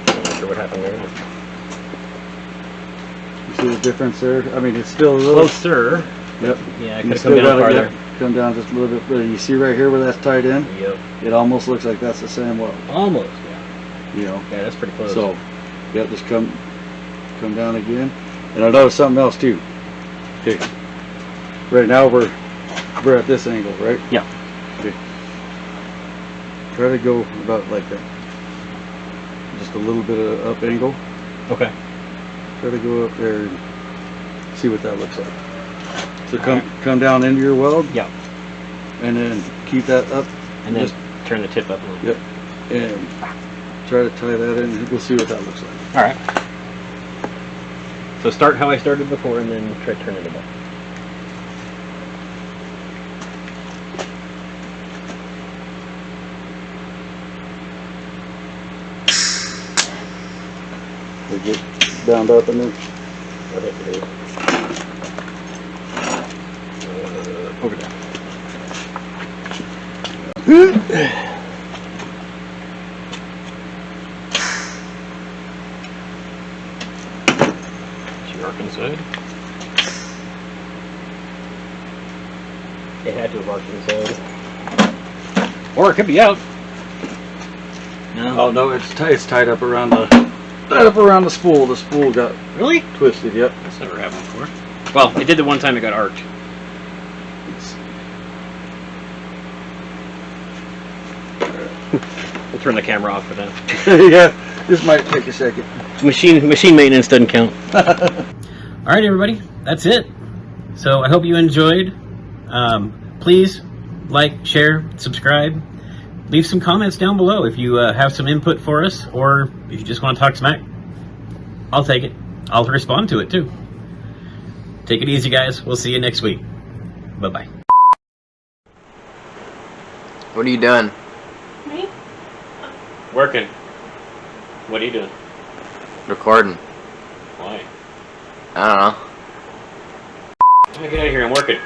Not sure what happened there. You see the difference there? I mean, it's still a little. Closer. Yep. Yeah, I You could have still come down gotta farther. come down just a little bit further. You see right here where that's tied in? Yep. It almost looks like that's the same weld. Almost, yeah. You know. Yeah, that's pretty close. So, yeah, just come down again. And I noticed something else too. Okay. Right now we're at this angle, right? Yeah. Okay. Try to go about like that. Just a little bit of up angle. Okay. Try to go up there and see what that looks like. So Alright. come down into your weld. Yeah. And then keep that up. And then just, turn the tip up a little bit. yep. And try to tie that in. We'll see what that looks like. All right. So start how I started before, and then try to turn it about. We get bound up in there. Over there. Is your arc inside? It had to have arced inside. Or it could be out. No. Oh no, it's tied up around the spool. The spool got Really? twisted. Yep. That's never happened before. Well, it did the one time it got arced. We'll turn the camera off for that. Yeah, this might take a second. Machine maintenance doesn't count. All right, everybody, that's it. So I hope you enjoyed. Please like, share, subscribe. Leave some comments down below if you have some input for us, or if you just want to talk smack. I'll take it. I'll respond to it too. Take it easy, guys. We'll see you next week. Bye-bye. What are you doing? Me? Working. What are you doing? Recording. Why? I don't know. Get out of here, I'm working.